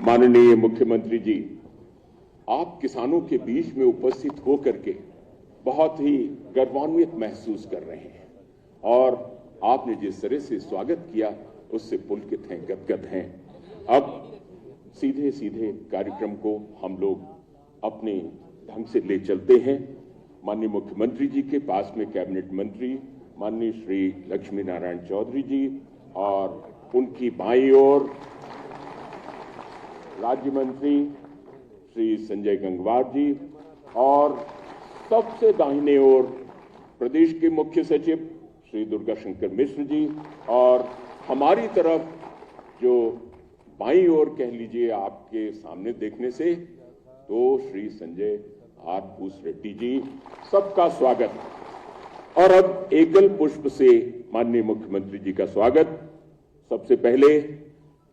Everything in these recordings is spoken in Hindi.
माननीय मुख्यमंत्री जी, आप किसानों के बीच में उपस्थित होकर के बहुत ही गर्वान्वित महसूस कर रहे हैं और आपने जिस तरह से स्वागत किया उससे पुलकित हैं, गदगद हैं। अब सीधे सीधे कार्यक्रम को हम लोग अपने ढंग से ले चलते हैं। माननीय मुख्यमंत्री जी के पास में कैबिनेट मंत्री माननीय श्री लक्ष्मी नारायण चौधरी जी और उनकी बाईं ओर राज्य मंत्री श्री संजय गंगवार जी और सबसे दाहिने ओर प्रदेश के मुख्य सचिव श्री दुर्गा शंकर मिश्र जी और हमारी तरफ जो बाईं ओर कह लीजिए आपके सामने देखने से तो श्री संजय आर भूसरेड्डी जी, सबका स्वागत। और अब एकल पुष्प से माननीय मुख्यमंत्री जी का स्वागत। सबसे पहले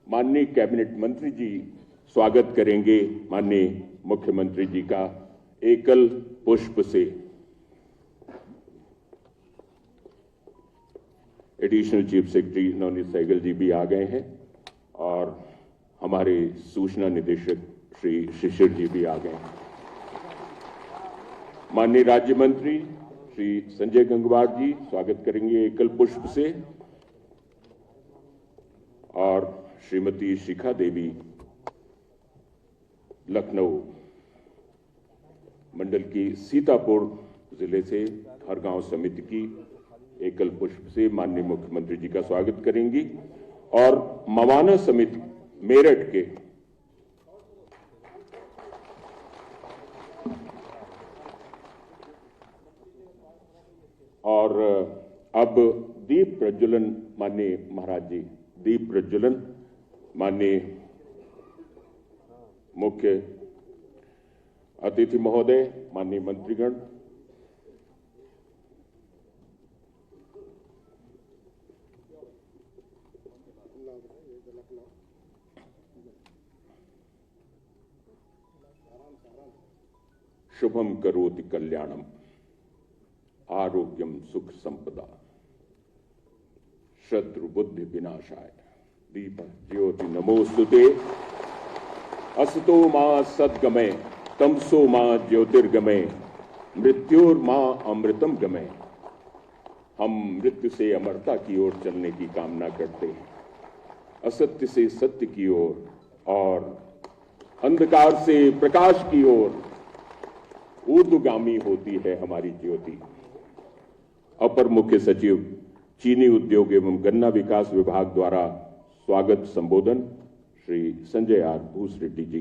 माननीय कैबिनेट मंत्री जी स्वागत करेंगे माननीय मुख्यमंत्री जी का एकल पुष्प से। Additional chief secretary Navneet Sehgal ji भी आ गए हैं और हमारे सूचना निदेशक श्री शिशिर जी भी आ गए हैं। माननीय राज्य मंत्री श्री संजय गंगवार जी स्वागत करेंगे एकल पुष्प से और श्रीमती शिखा देवी लखनऊ मंडल की सीतापुर जिले से हर गांव समिति की एकल पुष्प से माननीय मुख्यमंत्री जी का स्वागत करेंगी और मवाना समिति मेरठ के और अब दीप प्रज्वलन माननीय महाराज जी, दीप प्रज्वलन माननीय मुख्य अतिथि महोदय, माननीय मंत्रीगण, शुभम करोति कल्याणम आरोग्यम सुख संपदा शत्रु बुद्धि विनाशाय दीप ज्योति नमोस्तुते असतो मां सद्गमय तमसो मां ज्योतिर्गमय मृत्युर्मां अमृतम गमय। हम मृत्यु से अमरता की ओर चलने की कामना करते हैं, असत्य से सत्य की ओर और अंधकार से प्रकाश की ओर ऊर्ध्वगामी होती है हमारी ज्योति। अपर मुख्य सचिव चीनी उद्योग एवं गन्ना विकास विभाग द्वारा स्वागत संबोधन श्री संजय आर भूसरेड्डी जी।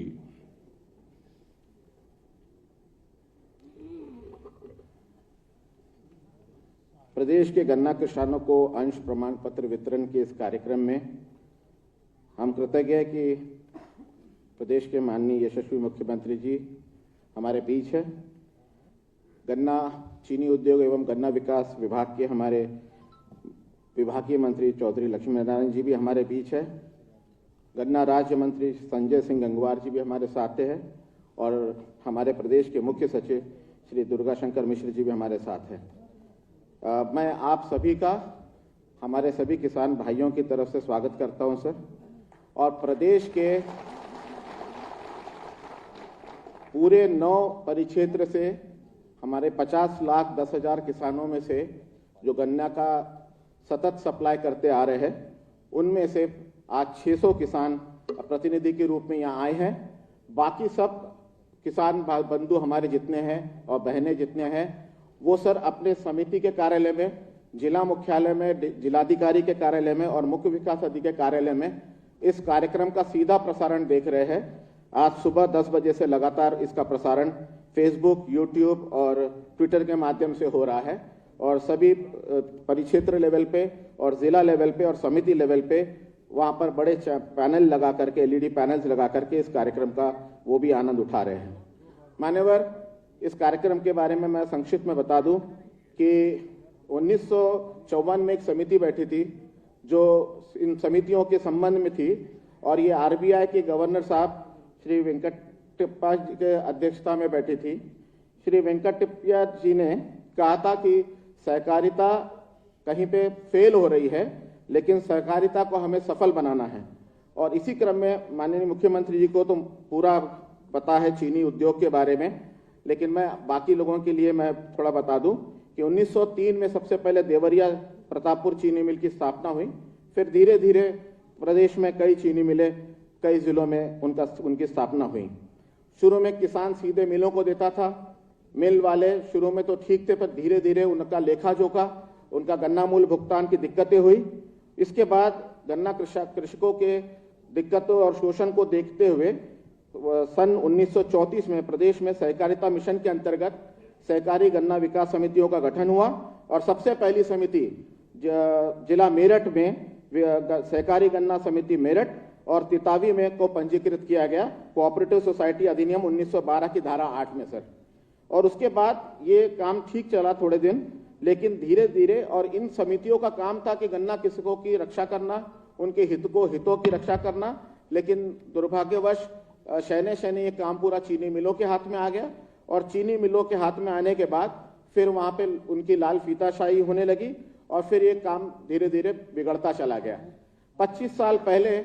प्रदेश के गन्ना किसानों को अंश प्रमाण पत्र वितरण के इस कार्यक्रम में हम कृतज्ञ हैं कि प्रदेश के माननीय यशस्वी मुख्यमंत्री जी हमारे बीच है। गन्ना चीनी उद्योग एवं गन्ना विकास विभाग के हमारे विभागीय मंत्री चौधरी लक्ष्मी नारायण जी भी हमारे बीच है। गन्ना राज्य मंत्री संजय सिंह गंगवार जी भी हमारे साथ हैं और हमारे प्रदेश के मुख्य सचिव श्री दुर्गा शंकर मिश्र जी भी हमारे साथ हैं। मैं आप सभी का हमारे सभी किसान भाइयों की तरफ से स्वागत करता हूं सर। और प्रदेश के पूरे 9 परिक्षेत्र से हमारे 50,10,000 किसानों में से जो गन्ना का सतत सप्लाई करते आ रहे हैं उनमें से आज 600 किसान प्रतिनिधि के रूप में यहाँ आए हैं। बाकी सब किसान बंधु हमारे जितने हैं और बहनें जितने हैं वो सर अपने समिति के कार्यालय में, जिला मुख्यालय में, जिलाधिकारी के कार्यालय में और मुख्य विकास अधिकारी के कार्यालय में इस कार्यक्रम का सीधा प्रसारण देख रहे हैं। आज सुबह 10 बजे से लगातार इसका प्रसारण फेसबुक, यूट्यूब और ट्विटर के माध्यम से हो रहा है और सभी परिक्षेत्र लेवल पे और जिला लेवल पे और समिति लेवल पे वहां पर बड़े पैनल लगा करके, एलईडी पैनल्स लगा करके इस कार्यक्रम का वो भी आनंद उठा रहे हैं। मान्यवर, इस कार्यक्रम के बारे में मैं संक्षिप्त में बता दूं कि 1954 में एक समिति बैठी थी जो इन समितियों के संबंध में थी और ये आरबीआई के गवर्नर साहब श्री वेंकटप्पा जी के अध्यक्षता में बैठी थी। श्री वेंकटप्पा जी ने कहा था कि सहकारिता कहीं पे फेल हो रही है लेकिन सहकारिता को हमें सफल बनाना है और इसी क्रम में माननीय मुख्यमंत्री जी को तो पूरा पता है चीनी उद्योग के बारे में, लेकिन मैं बाकी लोगों के लिए मैं थोड़ा बता दूं कि 1903 में सबसे पहले देवरिया प्रतापपुर चीनी मिल की स्थापना हुई। फिर धीरे धीरे प्रदेश में कई चीनी मिलें, कई जिलों में उनकी स्थापना हुई। शुरू में किसान सीधे मिलों को देता था। मिल वाले शुरू में तो ठीक थे, पर धीरे धीरे उनका लेखा जोखा, उनका गन्ना मूल्य भुगतान की दिक्कतें हुई। इसके बाद गन्ना कृषकों के दिक्कतों और शोषण को देखते हुए सन 1934 में प्रदेश में सहकारिता मिशन के अंतर्गत सहकारी गन्ना विकास समितियों का गठन हुआ और सबसे पहली समिति जिला मेरठ में सहकारी गन्ना समिति मेरठ और तितावी में को पंजीकृत किया गया कोऑपरेटिव सोसाइटी अधिनियम 1912 की धारा 8 में सर। और उसके बाद ये काम ठीक चला थोड़े दिन, लेकिन धीरे धीरे, और इन समितियों का काम था कि गन्ना कृषकों की रक्षा करना, उनके हितों की रक्षा करना, लेकिन दुर्भाग्यवश शहने ये काम पूरा चीनी मिलों के हाथ में आ गया। और चीनी मिलों के हाथ में आने के बाद फिर वहां पे उनकी लाल फीताशाही होने लगी और फिर ये काम धीरे धीरे बिगड़ता चला गया। 25 साल पहले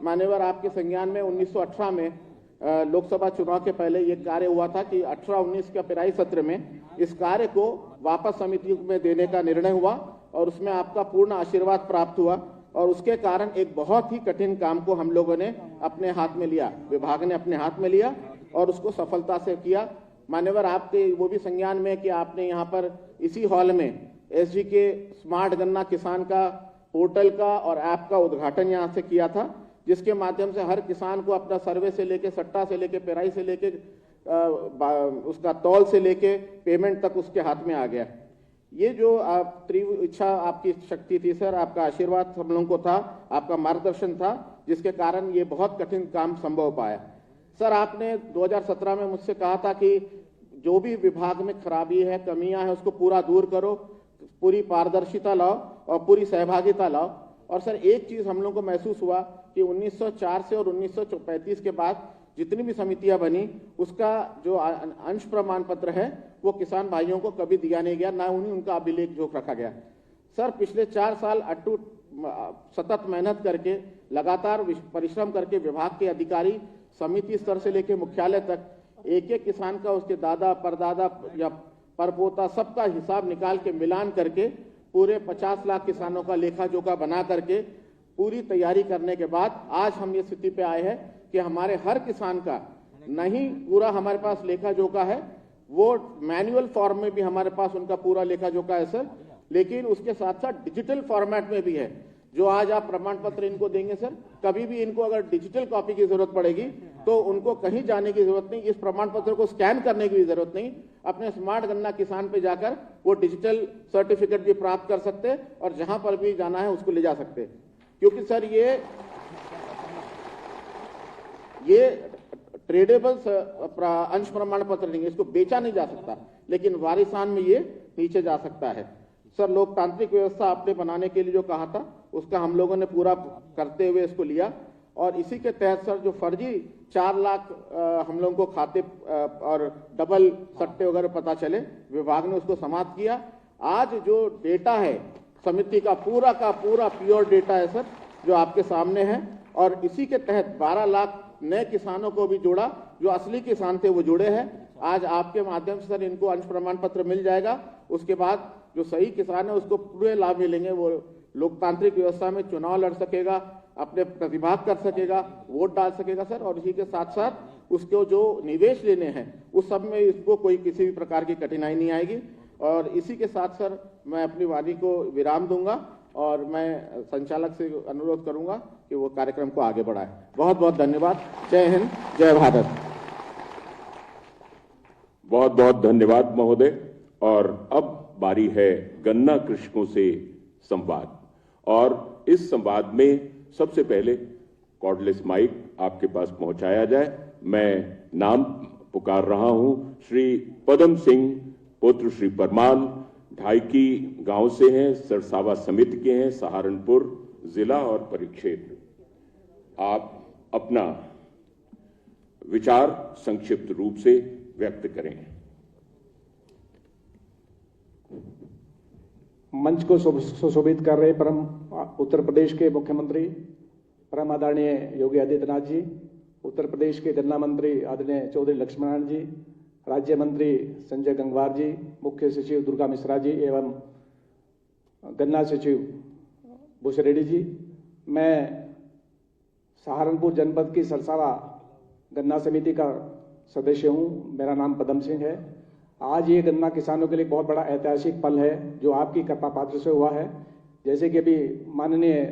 मान्यवर आपके संज्ञान में 1918 में लोकसभा चुनाव के पहले ये कार्य हुआ था कि 18-19 के पेराई सत्र में इस कार्य को वापस समिति में देने का निर्णय हुआ और उसमें आपका पूर्ण आशीर्वाद प्राप्त हुआ और उसके कारण एक बहुत ही कठिन काम को हम लोगों ने अपने हाथ में लिया, विभाग ने अपने हाथ में लिया और उसको सफलता से किया। मान्यवर आपके वो भी संज्ञान में कि आपने यहाँ पर इसी हॉल में एसजी के स्मार्ट गन्ना किसान का पोर्टल का और ऐप का उद्घाटन यहाँ से किया था, जिसके माध्यम से हर किसान को अपना सर्वे से लेके सट्टा से लेके पेराई से लेके उसका तौल से लेके पेमेंट तक उसके हाथ में आ गया। ये जो आप तीव्र इच्छा आपकी शक्ति थी सर, आपका आशीर्वाद हम लोगों को था, आपका मार्गदर्शन था, जिसके कारण ये बहुत कठिन काम संभव पाया। सर आपने 2017 में मुझसे कहा था कि जो भी विभाग में खराबी है, कमियां हैं, उसको पूरा दूर करो, पूरी पारदर्शिता लाओ और पूरी सहभागिता लाओ। और सर एक चीज हम लोगों को महसूस हुआ कि 1904 से और 1935 के बाद जितनी भी समितियां बनी उसका जो अंश प्रमाण पत्र है वो किसान भाइयों को कभी दिया नहीं गया, ना उनका अभिलेख जोख रखा गया। सर पिछले 4 साल अटूट सतत मेहनत करके, लगातार परिश्रम करके विभाग के अधिकारी समिति स्तर से लेकर मुख्यालय तक एक एक किसान का, उसके दादा परदादा या परपोता सबका हिसाब निकाल के मिलान करके पूरे 50 लाख किसानों का लेखा जोखा बना करके पूरी तैयारी करने के बाद आज हम ये स्थिति पे आए हैं कि हमारे हर किसान का नहीं पूरा हमारे पास लेखा जोखा है, वो मैनुअल फॉर्म में भी हमारे पास उनका पूरा लेखा जोखा है सर, लेकिन उसके साथ साथ डिजिटल फॉर्मेट में भी है। जो आज आप प्रमाण पत्र इनको देंगे सर, कभी भी इनको अगर डिजिटल कॉपी की जरूरत पड़ेगी तो उनको कहीं जाने की जरूरत नहीं, इस प्रमाण पत्र को स्कैन करने की भी जरूरत नहीं, अपने स्मार्ट गन्ना किसान पे जाकर वो डिजिटल सर्टिफिकेट भी प्राप्त कर सकते और जहां पर भी जाना है उसको ले जा सकते। क्योंकि सर ये ट्रेडेबल अंश प्रमाण पत्र नहीं है, इसको बेचा नहीं जा सकता, लेकिन वारिसान में ये नीचे जा सकता है। सर लोकतांत्रिक व्यवस्था आपने बनाने के लिए जो कहा था उसका हम लोगों ने पूरा करते हुए इसको लिया और इसी के तहत सर जो फर्जी 4 लाख हम लोगों को खाते और डबल सट्टे वगैरह पता चले, विभाग ने उसको समाप्त किया। आज जो डेटा है समिति का पूरा प्योर डेटा है सर, जो आपके सामने है, और इसी के तहत 12 लाख नए किसानों को भी जोड़ा, जो असली किसान थे वो जुड़े हैं। आज आपके माध्यम से सर इनको अंश प्रमाण पत्र मिल जाएगा, उसके बाद जो सही किसान है उसको पूरे लाभ मिलेंगे, वो लोकतांत्रिक व्यवस्था में चुनाव लड़ सकेगा, अपने प्रतिभाग कर सकेगा, वोट डाल सकेगा सर, और इसी के साथ साथ उसको जो निवेश लेने हैं उस सब में इसको कोई किसी भी प्रकार की कठिनाई नहीं आएगी। और इसी के साथ सर मैं अपनी वाणी को विराम दूंगा और मैं संचालक से अनुरोध करूंगा कि वो कार्यक्रम को आगे बढ़ाए। बहुत बहुत धन्यवाद। जय हिंद, जय भारत। बहुत बहुत धन्यवाद महोदय। और अब बारी है गन्ना कृषकों से संवाद, और इस संवाद में सबसे पहले कॉर्डलेस माइक आपके पास पहुंचाया जाए। मैं नाम पुकार रहा हूं, श्री पदम सिंह पुत्र श्री परमाल, ढाईकी गांव से हैं, सरसावा समिति के हैं, सहारनपुर जिला और परिक्षेत्र। आप अपना विचार संक्षिप्त रूप से व्यक्त करें। मंच को सुशोभित कर रहे परम उत्तर प्रदेश के मुख्यमंत्री परम आदरणीय योगी आदित्यनाथ जी, उत्तर प्रदेश के गन्ना मंत्री आदरणीय चौधरी लक्ष्मण जी, राज्य मंत्री संजय गंगवार जी, मुख्य सचिव दुर्गा मिश्रा जी एवं गन्ना सचिव भूषरेड्डी जी, मैं सहारनपुर जनपद की सरसावा गन्ना समिति का सदस्य हूं। मेरा नाम पदम सिंह है। आज ये गन्ना किसानों के लिए बहुत बड़ा ऐतिहासिक पल है जो आपकी कृपा पात्र से हुआ है। जैसे कि अभी माननीय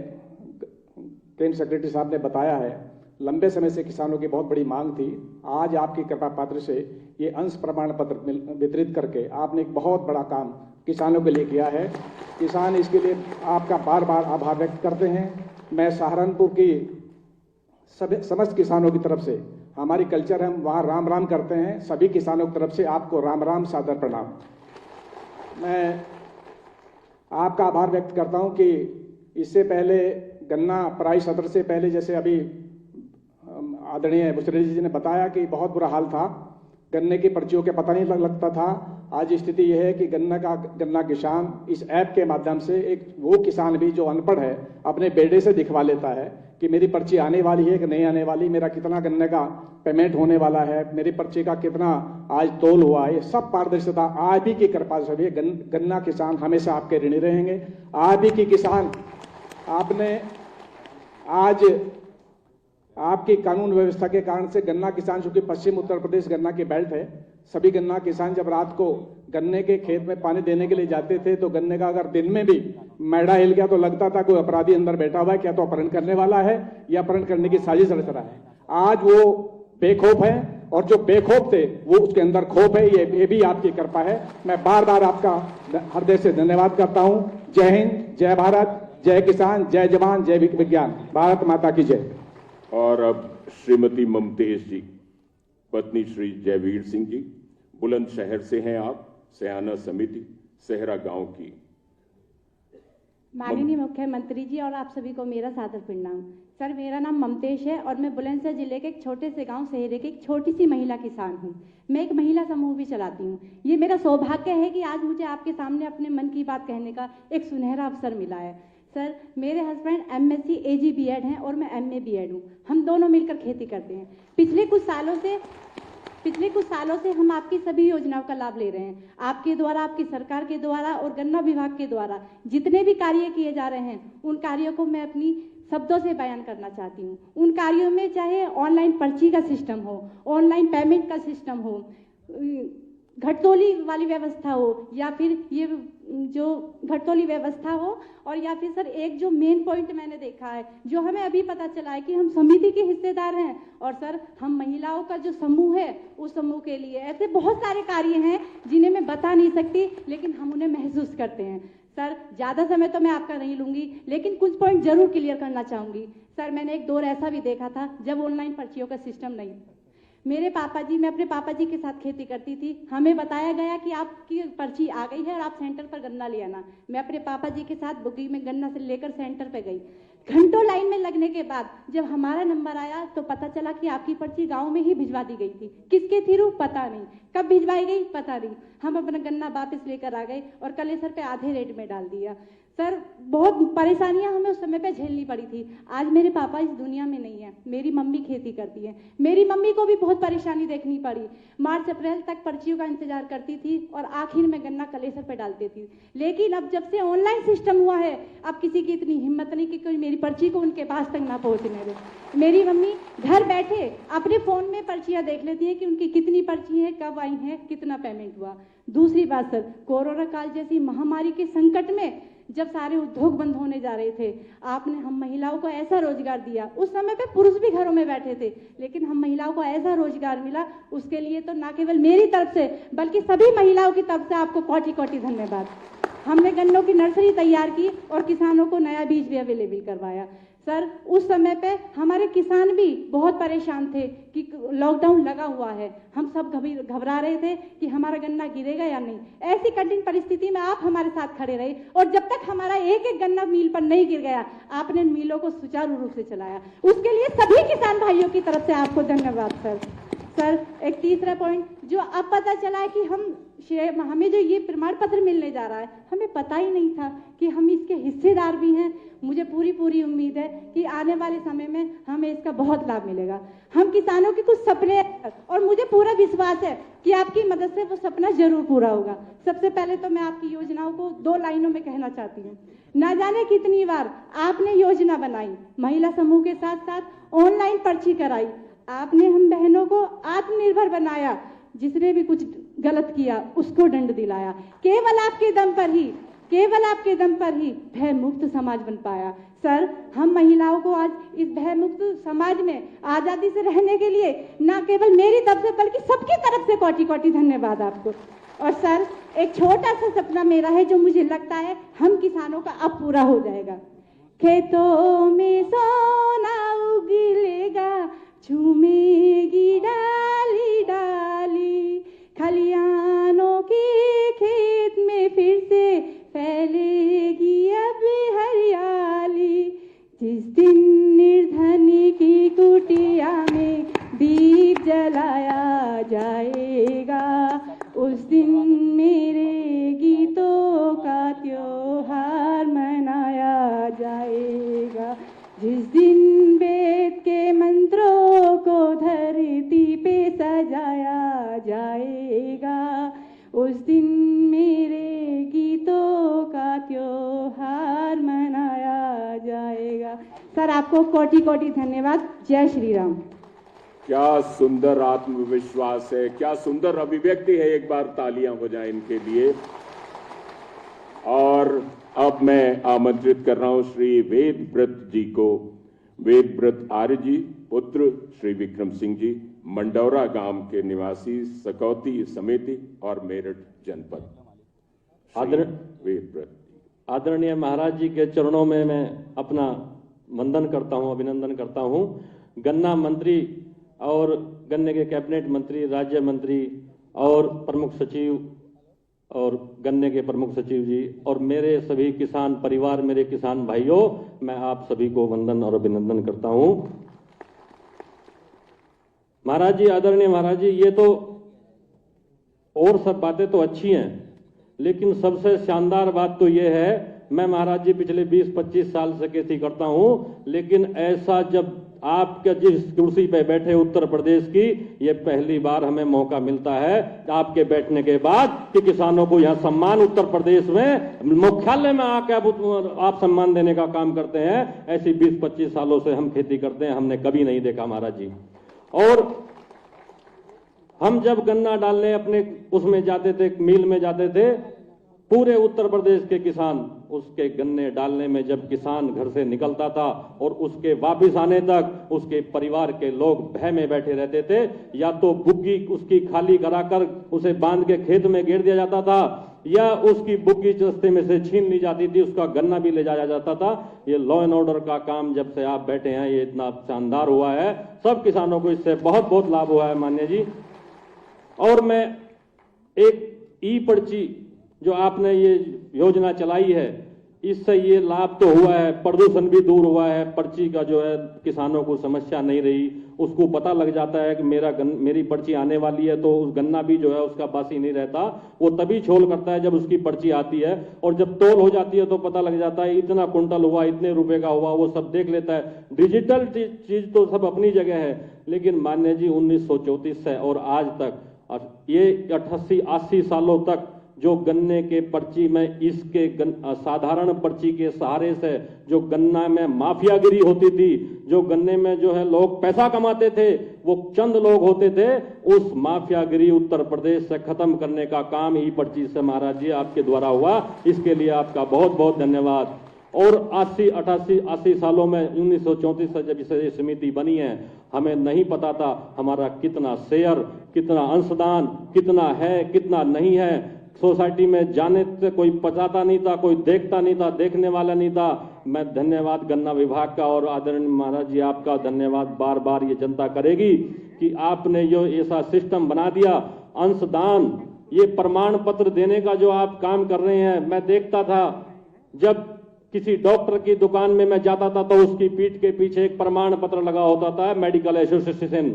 केंद्र सेक्रेटरी साहब ने बताया है, लंबे समय से किसानों की बहुत बड़ी मांग थी। आज आपकी कृपा पात्र से ये अंश प्रमाण पत्र वितरित करके आपने एक बहुत बड़ा काम किसानों के लिए किया है। किसान इसके लिए आपका बार बार आभार व्यक्त करते हैं। मैं सहारनपुर की समस्त किसानों की तरफ से, हमारी कल्चर हम वहाँ राम राम करते हैं, सभी किसानों की तरफ से आपको राम राम सादर प्रणाम। मैं आपका आभार व्यक्त करता हूं कि इससे पहले गन्ना पराई सत्र से पहले, जैसे अभी आदरणीय भूषरेड्डी जी ने बताया कि बहुत बुरा हाल था, गन्ने की पर्चियों के पता नहीं लगता था। आज स्थिति यह है कि गन्ना किसान इस ऐप के माध्यम से, एक वो किसान भी जो अनपढ़ है अपने बेटे से दिखवा लेता है कि मेरी पर्ची आने वाली है कि नहीं आने वाली, मेरा कितना गन्ने का पेमेंट होने वाला है, मेरी पर्ची का कितना आज तोल हुआ है, ये सब पारदर्शिता आप ही की कृपा से भी। गन्ना किसान हमेशा आपके ऋणी रहेंगे। आप ही की किसान, आपने आज आपकी कानून व्यवस्था के कारण से गन्ना किसान, चूंकि पश्चिम उत्तर प्रदेश गन्ना की बेल्ट है, सभी गन्ना किसान जब रात को गन्ने के खेत में पानी देने के लिए जाते थे तो गन्ने का अगर दिन में भी मैड़ा हिल गया तो लगता था कोई अपराधी अंदर बैठा हुआ है, क्या तो अपहरण करने वाला है या अपहरण करने की साजिश रच रहा है। आज वो बेखौफ है और जो बेखौफ थे वो उसके अंदर खौफ है। ये भी आपकी कृपा है। मैं बार बार आपका हृदय से धन्यवाद करता हूं। जय हिंद, जय भारत, जय किसान, जय जवान, जय विज्ञान। भारत माता की जय। और अब श्रीमती ममतेश जी, पत्नी श्री जयवीर सिंह जी, बुलंदशहर से हैं आप, सयाना समिति सेहरा गांव की। माननीय मुख्यमंत्री जी और आप सभी को मेरा सादर प्रणाम। सर, मेरा नाम ममतेश है और मैं बुलंदशहर जिले के एक छोटे से गांव सेहरे की एक छोटी सी महिला किसान हूं। मैं एक महिला समूह भी चलाती हूं। ये मेरा सौभाग्य है कि आज मुझे आपके सामने अपने मन की बात कहने का एक सुनहरा अवसर मिला है। सर, मेरे हस्बैंड MSc AG BEd हैं और मैं MA BEd हूँ। हम दोनों मिलकर खेती करते हैं। पिछले कुछ सालों से हम आपकी सभी योजनाओं का लाभ ले रहे हैं। आपके द्वारा, आपकी सरकार के द्वारा और गन्ना विभाग के द्वारा जितने भी कार्य किए जा रहे हैं, उन कार्यों को मैं अपनी शब्दों से बयान करना चाहती हूँ। उन कार्यों में चाहे ऑनलाइन पर्ची का सिस्टम हो, ऑनलाइन पेमेंट का सिस्टम हो, घटतोली वाली व्यवस्था हो, या फिर ये जो घटतोली व्यवस्था हो, और या फिर सर एक जो मेन पॉइंट मैंने देखा है, जो हमें अभी पता चला है कि हम समिति के हिस्सेदार हैं और सर हम महिलाओं का जो समूह है उस समूह के लिए ऐसे बहुत सारे कार्य हैं जिन्हें मैं बता नहीं सकती, लेकिन हम उन्हें महसूस करते हैं। सर, ज़्यादा समय तो मैं आपका नहीं लूंगी, लेकिन कुछ पॉइंट जरूर क्लियर करना चाहूँगी। सर, मैंने एक दौर ऐसा भी देखा था जब ऑनलाइन पर्चियों का सिस्टम नहीं। मेरे पापा जी, मैं अपने पापा जी के साथ खेती करती थी। हमें बताया गया कि आपकी पर्ची आ गई है और आप सेंटर पर गन्ना ले आना। मैं अपने पापा जी के साथ बुकी में गन्ना से लेकर सेंटर पे गई। घंटों लाइन में लगने के बाद जब हमारा नंबर आया तो पता चला कि आपकी पर्ची गांव में ही भिजवा दी गई थी। किसके थ्रू पता नहीं, कब भिजवाई गई पता नहीं। हम अपना गन्ना वापस लेकर आ गए और कलेसर पे आधे रेट में डाल दिया। सर, बहुत परेशानियां हमें उस समय पे झेलनी पड़ी थी। आज मेरे पापा इस दुनिया में नहीं है, मेरी मम्मी खेती करती है। मेरी मम्मी को भी बहुत परेशानी देखनी पड़ी। मार्च अप्रैल तक पर्चियों का इंतजार करती थी और आखिर में गन्ना कलेसर पे डालती थी। लेकिन अब जब से ऑनलाइन सिस्टम हुआ है, अब किसी की इतनी हिम्मत नहीं कि कोई मेरी पर्ची को उनके पास तक ना पहुंचने दे। मेरी मम्मी घर बैठे अपने फोन में पर्चियां देख लेती है कि उनकी कितनी पर्ची है, कब आई है, कितना पेमेंट हुआ। दूसरी बात सर, कोरोना काल जैसी महामारी के संकट में जब सारे उद्योग बंद होने जा रहे थे, आपने हम महिलाओं को ऐसा रोजगार दिया। उस समय पे पुरुष भी घरों में बैठे थे, लेकिन हम महिलाओं को ऐसा रोजगार मिला, उसके लिए तो ना केवल मेरी तरफ से बल्कि सभी महिलाओं की तरफ से आपको कोटि कोटि धन्यवाद। हमने गन्नों की नर्सरी तैयार की और किसानों को नया बीज भी अवेलेबल करवाया। सर, उस समय पे हमारे किसान भी बहुत परेशान थे कि लॉकडाउन लगा हुआ है, हम सब घबरा रहे थे कि हमारा गन्ना गिरेगा या नहीं। ऐसी कठिन परिस्थिति में आप हमारे साथ खड़े रहे और जब तक हमारा एक एक गन्ना मील पर नहीं गिर गया, आपने मीलों को सुचारू रूप से चलाया। उसके लिए सभी किसान भाइयों की तरफ से आपको धन्यवाद सर। सर एक तीसरा पॉइंट जो अब पता चला है कि हमें जो ये प्रमाण पत्र मिलने जा रहा है, हमें पता ही नहीं था कि हम इसके हिस्सेदार भी हैं। मुझे पूरी उम्मीद है कि आने वाले समय में हमें इसका बहुत लाभ मिलेगा। हम किसानों के कुछ सपने हैं और मुझे पूरा विश्वास है कि आपकी मदद से वो सपना जरूर पूरा होगा। सबसे पहले तो मैं आपकी योजनाओं को 2 लाइनों में कहना चाहती हूँ। ना जाने कितनी बार आपने योजना बनाई, महिला समूह के साथ साथ ऑनलाइन पर्ची कराई, आपने हम बहनों को आत्मनिर्भर बनाया, जिसने भी कुछ गलत किया उसको दंड दिलाया। केवल आपके दम पर ही भय मुक्त समाज बन पाया। सर, हम महिलाओं को आज इस भय मुक्त समाज में आजादी से रहने के लिए न केवल मेरी तरफ से बल्कि सबकी तरफ से कोटि धन्यवाद आपको। और सर, एक छोटा सा सपना मेरा है जो मुझे लगता है हम किसानों का अब पूरा हो जाएगा। खेतों में सोना उगलेगा, झूमेगी डाली डाली, खलियानों के खेत में फिर से फैलेगी अब हरियाली। जिस दिन निर्धनी की कुटिया में दीप जलाया जाएगा, उस दिन मेरे गीतों का त्योहार मनाया जाएगा। जिस दिन वेद के मंत्रों को धरती पे सजाया जाएगा, उस दिन मेरे गीतों का त्योहार मनाया जाएगा। सर, आपको कोटि धन्यवाद। जय श्री राम। क्या सुंदर आत्मविश्वास है, क्या सुंदर अभिव्यक्ति है। एक बार तालियां हो जाएं इनके लिए। और अब मैं आमंत्रित कर रहा हूं श्री वेदव्रत जी को। वेदव्रत आर्य जी पुत्र श्री विक्रम सिंह जी, मंडौरा गांव के निवासी, सकौती समिति और मेरठ जनपद। वेदव्रत आदरणीय महाराज जी के चरणों में मैं अपना वंदन करता हूं, अभिनंदन करता हूं। गन्ना मंत्री और गन्ने के कैबिनेट मंत्री, राज्य मंत्री और प्रमुख सचिव और गन्ने के प्रमुख सचिव जी और मेरे सभी किसान परिवार, मेरे किसान भाइयों, मैं आप सभी को वंदन और अभिनंदन करता हूं। महाराज जी, आदरणीय महाराज जी, ये तो और सब बातें तो अच्छी हैं, लेकिन सबसे शानदार बात तो ये है, मैं महाराज जी पिछले 20-25 साल से खेती करता हूं, लेकिन ऐसा जब आपके जिस कुर्सी पे बैठे उत्तर प्रदेश की, ये पहली बार हमें मौका मिलता है आपके बैठने के बाद कि किसानों को यहाँ सम्मान उत्तर प्रदेश में मुख्यालय में आकर आप सम्मान देने का काम करते हैं। ऐसी 20-25 सालों से हम खेती करते हैं, हमने कभी नहीं देखा महाराज जी। और हम जब गन्ना डालने अपने उसमें जाते थे, मिल में जाते थे, पूरे उत्तर प्रदेश के किसान उसके गन्ने डालने में जब किसान घर से निकलता था और उसके वापस आने तक उसके परिवार के लोग भय में बैठे रहते थे। या तो बुग्गी उसकी खाली कराकर उसे बांध के खेत में गिर दिया जाता था, या उसकी बुग्गी रास्ते में से छीन ली जाती थी, उसका गन्ना भी ले जाया जाता था। ये लॉ एंड ऑर्डर का काम जब से आप बैठे हैं ये इतना शानदार हुआ है, सब किसानों को इससे बहुत बहुत लाभ हुआ है मान्य जी। और मैं एक ई पर्ची जो आपने ये योजना चलाई है, इससे ये लाभ तो हुआ है, प्रदूषण भी दूर हुआ है, पर्ची का जो है किसानों को समस्या नहीं रही, उसको पता लग जाता है कि मेरी पर्ची आने वाली है, तो उस गन्ना भी जो है उसका बासी नहीं रहता। वो तभी छोल करता है जब उसकी पर्ची आती है, और जब तौल हो जाती है तो पता लग जाता है इतना कुंटल हुआ, इतने रुपए का हुआ, वो सब देख लेता है। डिजिटल चीज तो सब अपनी जगह है, लेकिन मान्य जी 1934 से और आज तक, ये 88-80 सालों तक जो गन्ने के पर्ची में इसके साधारण पर्ची के सहारे से जो गन्ना में माफियागिरी होती थी, जो गन्ने में जो है लोग पैसा कमाते थे, वो चंद लोग होते थे, उस माफियागिरी उत्तर प्रदेश से खत्म करने का काम ई पर्ची से महाराज जी आपके द्वारा हुआ। इसके लिए आपका बहुत बहुत धन्यवाद। और 80 सालों में 1934 से जब ये समिति बनी है, हमें नहीं पता था हमारा कितना शेयर, कितना अंशदान, कितना है, कितना नहीं है। सोसाइटी में जाने से कोई पचाता नहीं था, कोई देखता नहीं था, देखने वाला नहीं था। मैं धन्यवाद गन्ना विभाग का और आदरणीय महाराज जी आपका धन्यवाद बार बार ये जनता करेगी कि आपने जो ऐसा सिस्टम बना दिया, अंशदान, ये प्रमाण पत्र देने का जो आप काम कर रहे हैं। मैं देखता था जब किसी डॉक्टर की दुकान में मैं जाता था तो उसकी पीठ के पीछे एक प्रमाण पत्र लगा होता था, मेडिकल एसोसिएशन।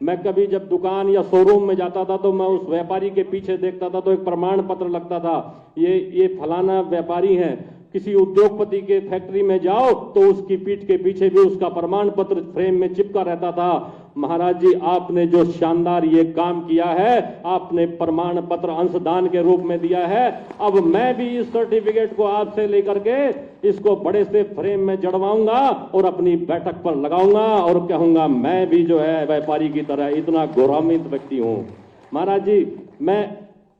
मैं कभी जब दुकान या शोरूम में जाता था तो मैं उस व्यापारी के पीछे देखता था तो एक प्रमाण पत्र लगता था, ये फलाना व्यापारी है। किसी उद्योगपति के फैक्ट्री में जाओ तो उसकी पीठ के पीछे भी उसका प्रमाण पत्र फ्रेम में चिपका रहता था। महाराज जी, आपने जो शानदार ये काम किया है, आपने प्रमाण पत्र अंशदान के रूप में दिया है। अब मैं भी इस सर्टिफिकेट को आपसे लेकर के इसको बड़े से फ्रेम में जड़वाऊंगा और अपनी बैठक पर लगाऊंगा और कहूंगा मैं भी जो है व्यापारी की तरह इतना गौरवान्वित व्यक्ति हूं। महाराज जी, मैं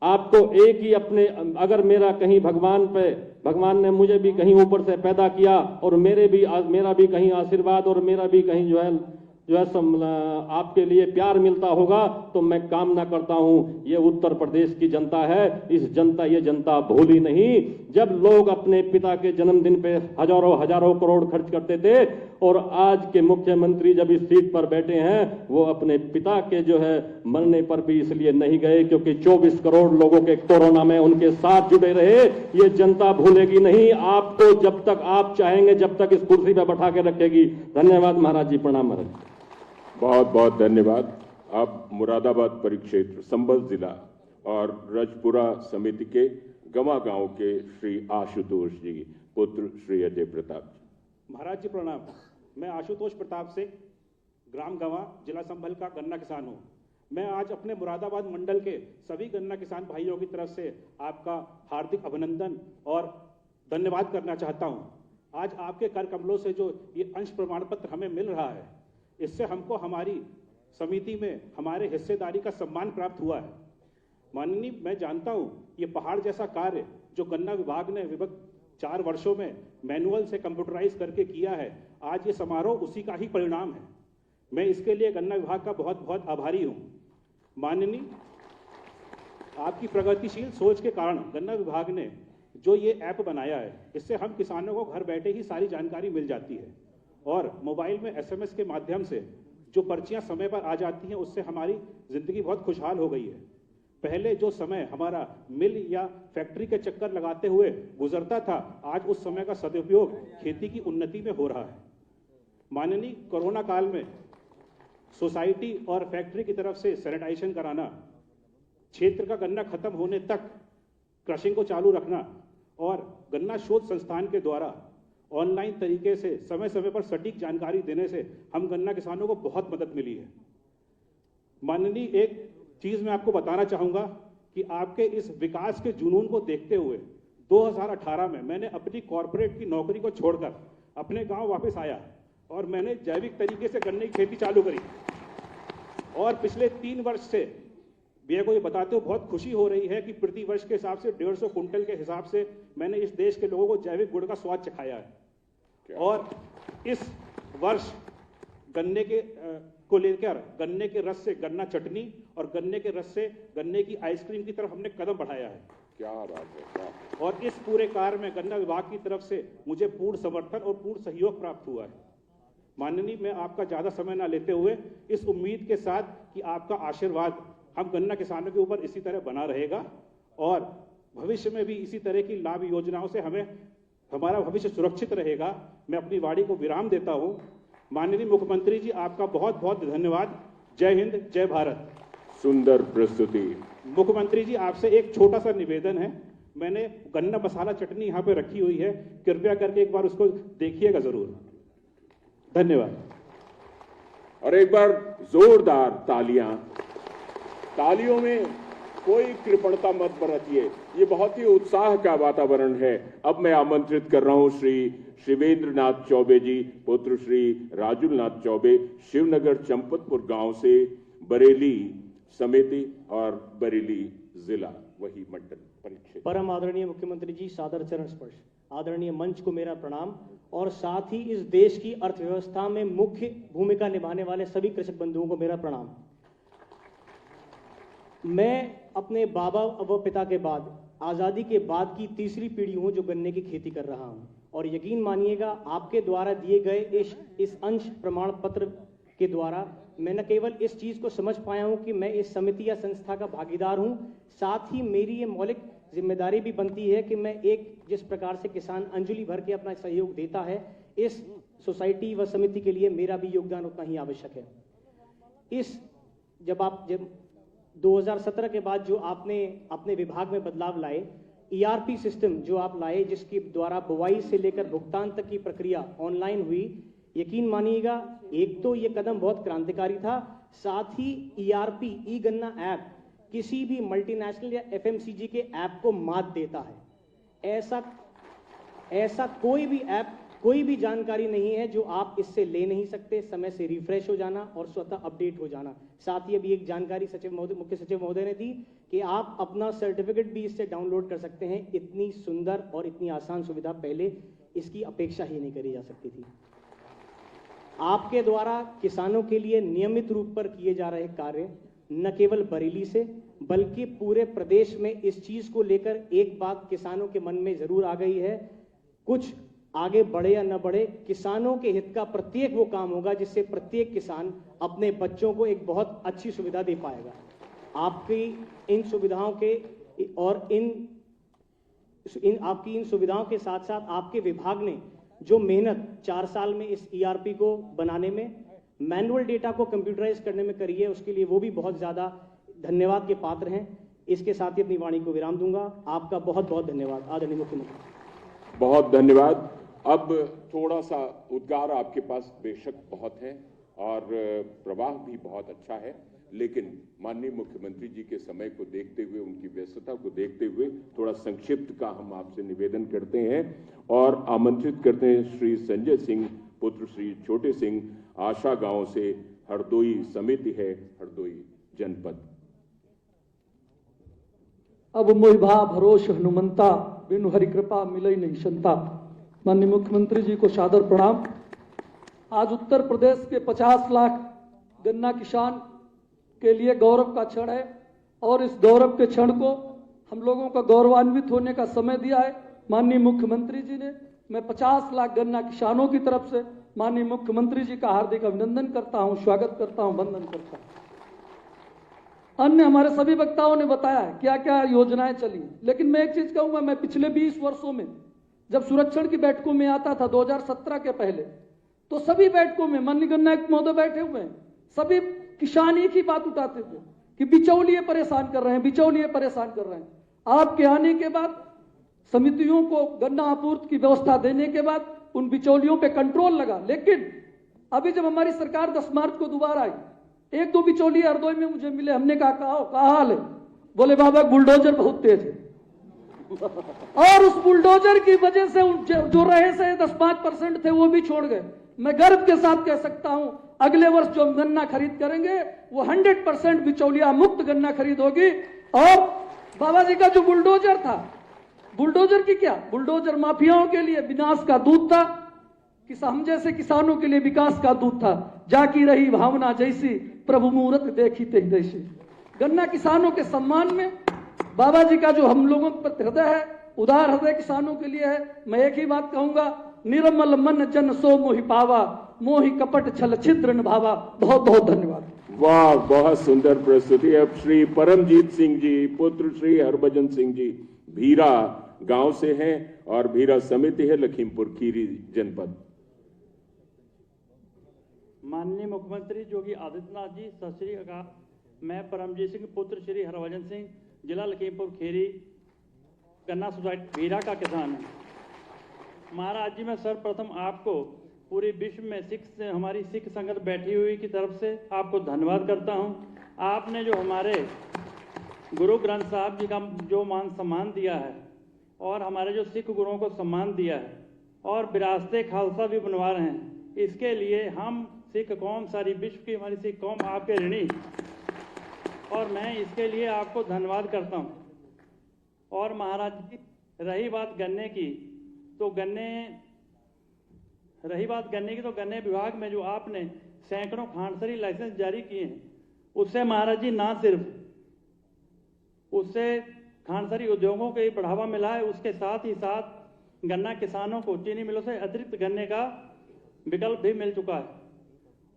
आपको एक ही अपने, अगर मेरा कहीं भगवान ने मुझे भी कहीं ऊपर से पैदा किया और मेरा भी कहीं आशीर्वाद और मेरा भी कहीं जो है आपके लिए प्यार मिलता होगा तो मैं कामना करता हूं, ये उत्तर प्रदेश की जनता है, ये जनता भूली नहीं। जब लोग अपने पिता के जन्मदिन पे हजारों करोड़ खर्च करते थे और आज के मुख्यमंत्री जब इस सीट पर बैठे हैं, वो अपने पिता के जो है मरने पर भी इसलिए नहीं गए क्योंकि 24 करोड़ लोगों के कोरोना में उनके साथ जुड़े रहे। ये जनता भूलेगी नहीं, आपको जब तक आप चाहेंगे जब तक इस कुर्सी पर बैठा के रखेगी। धन्यवाद महाराज जी, प्रणाम महाराज। बहुत बहुत धन्यवाद। अब मुरादाबाद परिक्षेत्र संभल जिला और रजपुरा समिति के गवा गांव के श्री आशुतोष जी, पुत्र श्री अजय प्रताप जी। महाराज जी प्रणाम। मैं आशुतोष प्रताप से ग्राम गवा, जिला संभल का गन्ना किसान हूँ। मैं आज अपने मुरादाबाद मंडल के सभी गन्ना किसान भाइयों की तरफ से आपका हार्दिक अभिनंदन और धन्यवाद करना चाहता हूँ। आज आपके कर कमलों से जो ये अंश प्रमाण पत्र हमें मिल रहा है, इससे हमको हमारी समिति में हमारे हिस्सेदारी का सम्मान प्राप्त हुआ है। माननीय, मैं जानता हूं ये पहाड़ जैसा कार्य जो गन्ना विभाग ने विगत 4 वर्षों में मैनुअल से कंप्यूटराइज करके किया है, आज ये समारोह उसी का ही परिणाम है। मैं इसके लिए गन्ना विभाग का बहुत बहुत आभारी हूं। माननीय, आपकी प्रगतिशील सोच के कारण गन्ना विभाग ने जो ये ऐप बनाया है, इससे हम किसानों को घर बैठे ही सारी जानकारी मिल जाती है और मोबाइल में SMS के माध्यम से जो पर्चियां समय पर आ जाती हैं, उससे हमारी जिंदगी बहुत खुशहाल हो गई है। पहले जो समय हमारा मिल या फैक्ट्री के चक्कर लगाते हुए गुजरता था, आज उस समय का सदुपयोग खेती की उन्नति में हो रहा है। माननीय, कोरोना काल में सोसाइटी और फैक्ट्री की तरफ से सैनिटाइजेशन कराना, क्षेत्र का गन्ना खत्म होने तक क्रशिंग को चालू रखना और गन्ना शोध संस्थान के द्वारा ऑनलाइन तरीके से समय समय पर सटीक जानकारी देने से हम गन्ना किसानों को बहुत मदद मिली है। माननीय, एक चीज मैं आपको बताना चाहूंगा कि आपके इस विकास के जुनून को देखते हुए 2018 में मैंने अपनी कॉर्पोरेट की नौकरी को छोड़कर अपने गांव वापस आया और मैंने जैविक तरीके से गन्ने की खेती चालू करी और पिछले 3 वर्ष से भैया को ये बताते हुए बहुत खुशी हो रही है कि प्रति वर्ष के हिसाब से 150 कुंटल के हिसाब से मैंने इस देश के लोगों को जैविक गुड़ का स्वाद चखाया है। और इस वर्ष गन्ने के को लेकर गन्ने के रस से गन्ना चटनी और गन्ने के रस से गन्ने की आइसक्रीम की तरफ हमने कदम बढ़ाया है। क्या बात है, क्या। और इस पूरे कार्य में गन्ना विभाग की तरफ से मुझे पूर्ण समर्थन और पूर्ण सहयोग प्राप्त हुआ है। माननीय, मैं आपका ज्यादा समय ना लेते हुए इस उम्मीद के साथ कि आपका आशीर्वाद हम गन्ना किसानों के ऊपर इसी तरह बना रहेगा और भविष्य में भी इसी तरह की लाभ योजनाओं से हमारा भविष्य सुरक्षित रहेगा, मैं अपनी वाणी को विराम देता हूं। माननीय मुख्यमंत्री जी, आपका बहुत बहुत धन्यवाद। जय हिंद, जय भारत। सुंदर प्रस्तुति। मुख्यमंत्री जी, आपसे एक छोटा सा निवेदन है। मैंने गन्ना मसाला चटनी यहाँ पे रखी हुई है, कृपया करके एक बार उसको देखिएगा जरूर। धन्यवाद। और एक बार जोरदार तालियां। तालियों में कोई कृपणता मत बरतिए, ये बहुत ही उत्साह का वातावरण है। अब मैं आमंत्रित कर रहा हूं श्री शिवेंद्र नाथ चौबे जी, पुत्र श्री राजुल नाथ चौबे, शिवनगर चंपतपुर गांव से, बरेली समिति और बरेली जिला वही मंडल परिक्षेत्र। परम आदरणीय मुख्यमंत्री जी, सादर चरण स्पर्श। आदरणीय मंच को मेरा प्रणाम और साथ ही इस देश की अर्थव्यवस्था में मुख्य भूमिका निभाने वाले सभी कृषक बंधुओं को मेरा प्रणाम। मैं अपने बाबा व पिता के बाद आज़ादी के बाद की तीसरी पीढ़ी हूं जो गन्ने की खेती कर रहा हूं और यकीन मानिएगा, आपके द्वारा दिए गए इस अंश प्रमाण पत्र के द्वारा मैं न केवल इस चीज को समझ पाया हूं कि मैं इस समिति या संस्था का भागीदार हूं, साथ ही मेरी ये मौलिक जिम्मेदारी भी बनती है कि मैं जिस प्रकार से किसान अंजलि भर के अपना सहयोग देता है, इस सोसाइटी व समिति के लिए मेरा भी योगदान उतना ही आवश्यक है। इस जब 2017 के बाद जो आपने अपने विभाग में बदलाव लाए, ERP सिस्टम जो आप लाए, जिसके द्वारा बुवाई से लेकर भुगतान तक की प्रक्रिया ऑनलाइन हुई, यकीन मानिएगा एक तो ये कदम बहुत क्रांतिकारी था, साथ ही ERP ई गन्ना ऐप किसी भी मल्टीनेशनल या FMCG के ऐप को मात देता है। ऐसा कोई भी ऐप, कोई भी जानकारी नहीं है जो आप इससे ले नहीं सकते। समय से रिफ्रेश हो जाना और स्वतः अपडेट हो जाना। साथ ही अभी एक जानकारी मुख्य सचिव महोदय ने दी कि आप अपना सर्टिफिकेट भी इससे डाउनलोड कर सकते हैं। इतनी सुंदर और इतनी आसान सुविधा पहले इसकी अपेक्षा ही नहीं करी जा सकती थी। आपके द्वारा किसानों के लिए नियमित रूप पर किए जा रहे कार्य न केवल बरेली से बल्कि पूरे प्रदेश में इस चीज को लेकर एक बात किसानों के मन में जरूर आ गई है, कुछ आगे बढ़े या न बढ़े, किसानों के हित का प्रत्येक वो काम होगा जिससे प्रत्येक किसान अपने बच्चों को एक बहुत अच्छी सुविधा दे पाएगा। आपकी इन सुविधाओं के और आपकी इन सुविधाओं के साथ साथ आपके विभाग ने जो मेहनत 4 साल में इस ERP को बनाने में, मैनुअल डेटा को कंप्यूटराइज करने में करी है, उसके लिए वो भी बहुत ज्यादा धन्यवाद के पात्र हैं। इसके साथ ही अपनी वाणी को विराम दूंगा। आपका बहुत बहुत धन्यवाद आदरणीय मुख्यमंत्री। बहुत धन्यवाद। अब थोड़ा सा उद्गार आपके पास बेशक बहुत है और प्रवाह भी बहुत अच्छा है, लेकिन माननीय मुख्यमंत्री जी के समय को देखते हुए, उनकी व्यस्तता को देखते हुए थोड़ा संक्षिप्त का हम आपसे निवेदन करते हैं और आमंत्रित करते हैं श्री संजय सिंह पुत्र श्री छोटे सिंह, आशा गांव से हरदोई समिति है, हरदोई जनपद। अब मोहि भा भरोस हनुमंता, बिनु हरि कृपा मिलई नहीं संता। माननीय मुख्यमंत्री जी को सादर प्रणाम। आज उत्तर प्रदेश के 50 लाख गन्ना किसान के लिए गौरव का क्षण है और इस गौरव के क्षण को हम लोगों का गौरवान्वित होने का समय दिया है माननीय मुख्यमंत्री जी ने। मैं 50 लाख गन्ना किसानों की तरफ से माननीय मुख्यमंत्री जी का हार्दिक अभिनंदन करता हूं, स्वागत करता हूं, वंदन करता हूं। अन्य हमारे सभी वक्ताओं ने बताया क्या क्या योजनाएं चली, लेकिन मैं एक चीज कहूंगा, मैं पिछले 20 वर्षों में जब सुरक्षण की बैठकों में आता था 2017 के पहले, तो सभी बैठकों में माननीय गन्ना महोदय बैठे हुए हैं, सभी किसान एक ही बात उठाते थे कि बिचौलिए परेशान कर रहे हैं, बिचौलिए परेशान कर रहे हैं। आपके आने के बाद, समितियों को गन्ना आपूर्ति की व्यवस्था देने के बाद उन बिचौलियों पे कंट्रोल लगा। लेकिन अभी जब हमारी सरकार 10 मार्च को दोबारा आई, 1-2 बिचौलिए हरदोई में मुझे मिले, हमने कहा हाल है? बोले बाबा बुलडोजर बहुत तेज है और उस बुलडोजर की वजह से जो रहे से 10-5% थे वो भी छोड़ गए। मैं गर्व के साथ कह सकता हूं अगले वर्ष जो हम गन्ना खरीद करेंगे वो 100% बिचौलिया मुक्त गन्ना खरीद होगी। और बाबा जी का जो बुलडोजर था, बुलडोजर की क्या, बुलडोजर माफियाओं के लिए विनाश का दूत था, हम जैसे किसानों के लिए विकास का दूत था। जाकी रही भावना जैसी, प्रभु मुहूर्त देखी ते जैसी। गन्ना किसानों के सम्मान में बाबा जी का जो हम लोगों पर हृदय है, उदार हृदय किसानों के लिए है। मैं एक ही बात कहूंगा, निर्मल मन जन सो मोहि पावा, मोहि कपट छल छिद्र न भावा। बहुत बहुत धन्यवाद। वाह, बहुत सुंदर प्रस्तुति। अब श्री परमजीत सिंह जी पुत्र श्री हरभजन सिंह जी भीरा गांव से हैं और भीरा समिति है, लखीमपुर खीरी जनपद। माननीय मुख्यमंत्री योगी आदित्यनाथ जी, सत श्री अकाल। मैं परमजीत सिंह पुत्र श्री हरभजन सिंह, जिला लखीमपुर खीरी, गन्ना सोसाइटी भीरा का किसान हूँ। महाराज जी, मैं सर्वप्रथम आपको पूरे विश्व में हमारी सिख संगत बैठी हुई की तरफ से आपको धन्यवाद करता हूँ। आपने जो हमारे गुरु ग्रंथ साहब जी का जो मान सम्मान दिया है और हमारे जो सिख गुरुओं को सम्मान दिया है और विरासत खालसा भी बनवा रहे हैं, इसके लिए हम सिख कौम, सारी विश्व की हमारी सिख कौम आपके ऋणी, और मैं इसके लिए आपको धन्यवाद करता हूं। और महाराज जी, रही बात गन्ने की, तो गन्ने विभाग में जो आपने सैकड़ों खांडसरी लाइसेंस जारी किए हैं, उससे महाराज जी ना सिर्फ उससे खांडसरी उद्योगों को बढ़ावा मिला है, उसके साथ ही साथ गन्ना किसानों को चीनी मिलों से अतिरिक्त गन्ने का विकल्प भी मिल चुका है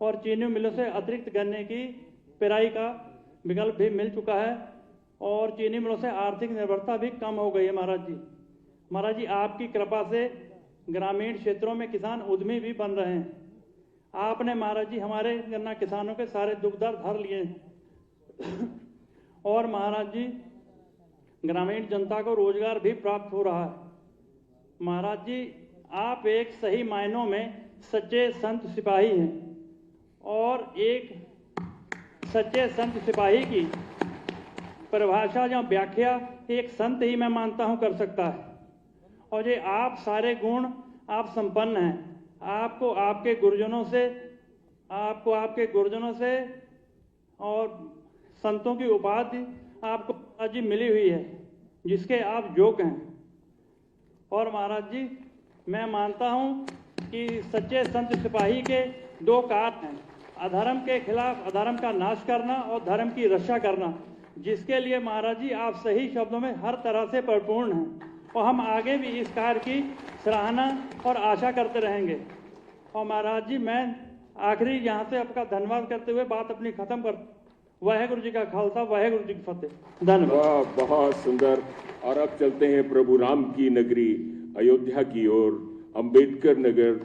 और चीनी मिलों से अतिरिक्त गन्ने की पेराई का विकल्प भी मिल चुका है और चीनी मिलों से आर्थिक निर्भरता भी कम हो गई है। महाराज जी, आपकी कृपा से ग्रामीण क्षेत्रों में किसान उद्यमी भी बन रहे हैं। आपने महाराज जी हमारे गन्ना किसानों के सारे दुख दर्द हर लिए हैं। और महाराज जी ग्रामीण जनता को रोजगार भी प्राप्त हो रहा है। महाराज जी आप एक सही मायनों में सच्चे संत सिपाही हैं और एक सच्चे संत सिपाही की परिभाषा या व्याख्या एक संत ही मैं मानता हूं कर सकता है। और ये आप सारे गुण आप संपन्न हैं। आपको आपके गुरुजनों से और संतों की उपाधि आपको महाराज जी मिली हुई है जिसके आप योग्य हैं। और महाराज जी मैं मानता हूं कि सच्चे संत सिपाही के दो कार्य हैं, अधर्म के खिलाफ अधर्म का नाश करना और धर्म की रक्षा करना, जिसके लिए महाराज जी आप सही शब्दों में हर तरह से परिपूर्ण हैं और हम आगे भी इस कार्य की सराहना और आशा करते रहेंगे। और महाराज जी मैं आखिरी यहाँ से आपका धन्यवाद करते हुए बात अपनी खत्म कर, वाहेगुरु जी का खालसा वाहेगुरु जी की फतेह। धन्यवाद। बहुत सुंदर। और अब चलते हैं प्रभु राम की नगरी अयोध्या की ओर। अंबेडकर नगर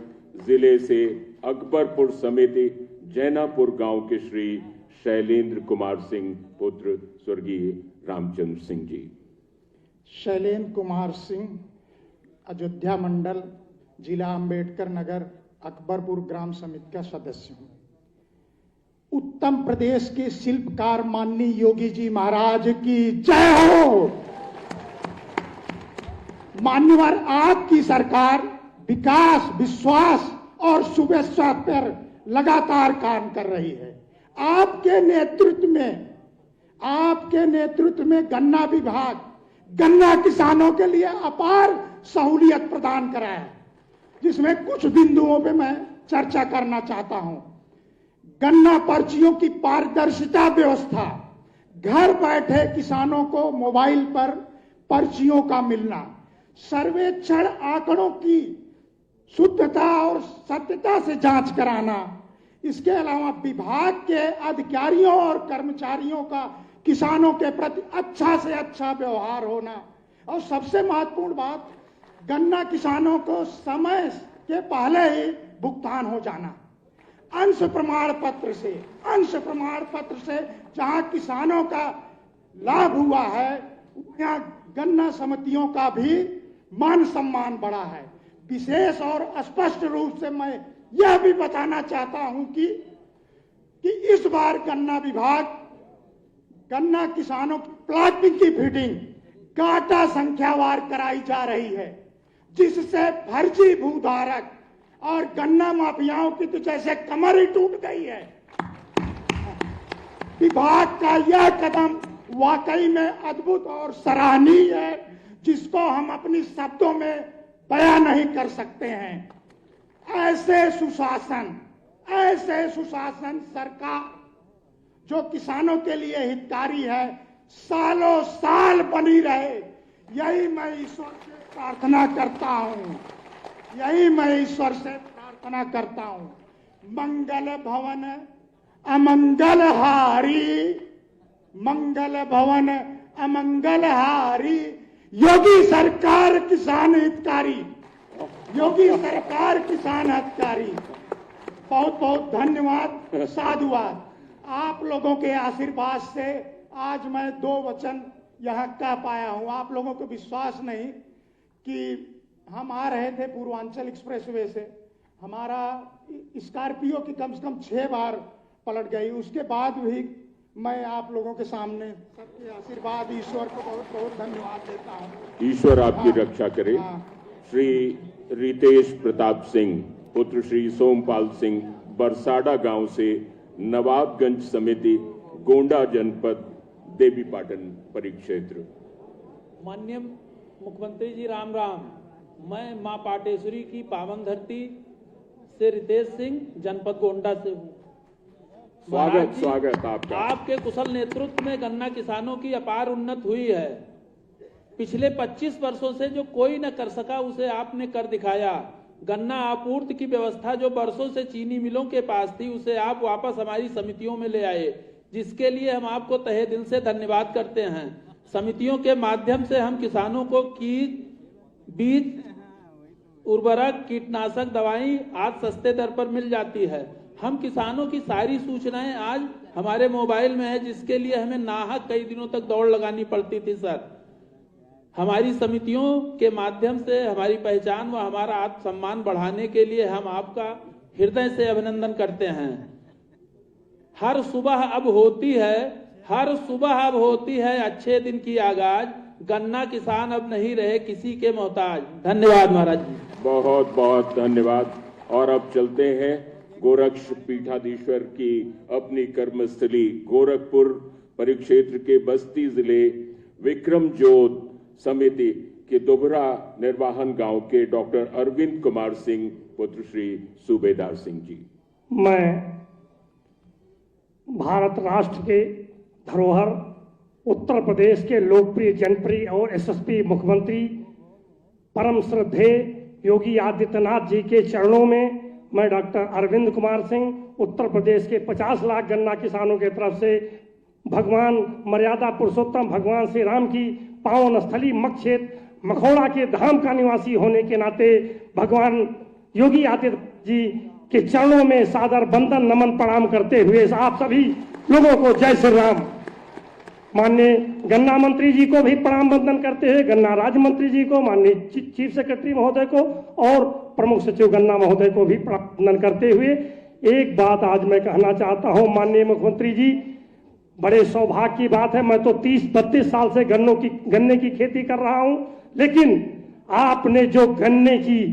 जिले से अकबरपुर समिति जैनापुर गांव के श्री शैलेंद्र कुमार सिंह पुत्र स्वर्गीय रामचंद्र सिंह जी। शैलेंद्र कुमार सिंह, अयोध्या मंडल, जिला अंबेडकर नगर, अकबरपुर ग्राम समिति का सदस्य हूं। उत्तम प्रदेश के शिल्पकार माननीय योगी जी महाराज की जय हो। मान्यवर आपकी सरकार विकास, विश्वास और शुभेच्छा पर लगातार काम कर रही है। आपके नेतृत्व में गन्ना विभाग गन्ना किसानों के लिए अपार सहूलियत प्रदान करा है, जिसमें कुछ बिंदुओं पे मैं चर्चा करना चाहता हूं। गन्ना पर्चियों की पारदर्शिता व्यवस्था, घर बैठे किसानों को मोबाइल पर पर्चियों का मिलना, सर्वेक्षण आंकड़ों की शुद्धता और सत्यता से जांच कराना, इसके अलावा विभाग के अधिकारियों और कर्मचारियों का किसानों के प्रति अच्छा से अच्छा व्यवहार होना, और सबसे महत्वपूर्ण बात गन्ना किसानों को समय के पहले ही भुगतान हो जाना। अंश प्रमाण पत्र से जहां किसानों का लाभ हुआ है, वहां गन्ना समितियों का भी मान सम्मान बढ़ा है। विशेष और स्पष्ट रूप से मैं यह भी बताना चाहता हूं कि इस बार गन्ना विभाग गन्ना किसानों की प्लाटिंग की फीडिंग काटा संख्यावार कराई जा रही है, जिससे फर्जी भूधारक और गन्ना माफियाओं की तो जैसे कमर ही टूट गई है। विभाग का यह कदम वाकई में अद्भुत और सराहनीय है, जिसको हम अपनी शब्दों में बयां नहीं कर सकते हैं। ऐसे सुशासन सरकार जो किसानों के लिए हितकारी है, सालों साल बनी रहे, यही मैं ईश्वर से प्रार्थना करता हूं। मंगल भवन अमंगल हारी योगी सरकार किसान हितकारी। बहुत बहुत धन्यवाद, साधुवाद। आप लोगों के आशीर्वाद से आज मैं 2 वचन यहाँ कह पाया हूँ। आप लोगों को विश्वास नहीं कि हम आ रहे थे पूर्वांचल एक्सप्रेसवे से, हमारा स्कॉर्पियो की कम से कम 6 बार पलट गई। उसके बाद भी मैं आप लोगों के सामने सबके आशीर्वाद, ईश्वर को बहुत बहुत धन्यवाद देता हूँ। ईश्वर आपकी रक्षा करे। श्री रितेश प्रताप सिंह पुत्र श्री सोमपाल सिंह, बरसाडा गांव से, नवाबगंज समिति, गोंडा जनपद, देवीपाटन परिक्षेत्र। माननीय मुख्यमंत्री जी राम राम। मैं मां पाटेश्वरी की पावन धरती से रितेश सिंह, जनपद गोंडा से हूँ। स्वागत आपका। आपके कुशल नेतृत्व में गन्ना किसानों की अपार उन्नति हुई है। पिछले 25 वर्षों से जो कोई न कर सका, उसे आपने कर दिखाया। गन्ना आपूर्ति की व्यवस्था जो वर्षों से चीनी मिलों के पास थी, उसे आप वापस हमारी समितियों में ले आए, जिसके लिए हम आपको तहे दिल से धन्यवाद करते हैं। समितियों के माध्यम से हम किसानों को बीज उर्वरक, कीटनाशक दवाई आज सस्ते दर पर मिल जाती है। हम किसानों की सारी सूचनाएं आज हमारे मोबाइल में है, जिसके लिए हमें नाहक कई दिनों तक दौड़ लगानी पड़ती थी। सर, हमारी समितियों के माध्यम से हमारी पहचान व हमारा आत्मसम्मान बढ़ाने के लिए हम आपका हृदय से अभिनंदन करते हैं। हर सुबह अब होती है अच्छे दिन की आगाज, गन्ना किसान अब नहीं रहे किसी के मोहताज। धन्यवाद महाराज जी। बहुत बहुत धन्यवाद। और अब चलते हैं गोरक्ष पीठाधीश्वर की अपनी कर्मस्थली गोरखपुर परिक्षेत्र के बस्ती जिले विक्रमजोत समिति के दोबरा निर्वाहन गांव के डॉक्टर अरविंद कुमार सिंह पुत्र श्री सूबेदार सिंह जी। मैं भारत राष्ट्र के धरोहर उत्तर प्रदेश के लोकप्रिय जनप्रिय और यशस्वी मुख्यमंत्री परम श्रद्धेय योगी आदित्यनाथ जी के चरणों में मैं डॉक्टर अरविंद कुमार सिंह उत्तर प्रदेश के 50 लाख गन्ना किसानों के तरफ से भगवान मर्यादा पुरुषोत्तम भगवान श्री राम की पावन स्थली मक्षेत्र मखौड़ा के धाम का निवासी होने के नाते भगवान योगी आदित्यनाथ जी के चरणों में सादर बंदन नमन प्रणाम करते हुए आप सभी लोगों को जय श्री राम। माननीय गन्ना मंत्री जी को भी प्रणाम वंदन करते हुए, गन्ना राज्य मंत्री जी को, माननीय चीफ सेक्रेटरी महोदय को और प्रमुख सचिव गन्ना महोदय को भी प्रणाम वंदन करते हुए एक बात आज मैं कहना चाहता हूं। माननीय मुख्यमंत्री जी, बड़े सौभाग्य की बात है, मैं तो 30-32 साल से गन्ने की खेती कर रहा हूं, लेकिन आपने जो गन्ने की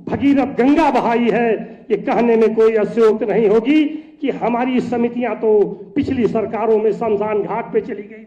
भगीरथ गंगा बहाई है, ये कहने में कोई अतिशयोक्ति नहीं होगी कि हमारी समितियां तो पिछली सरकारों में शमशान घाट पे चली गई थी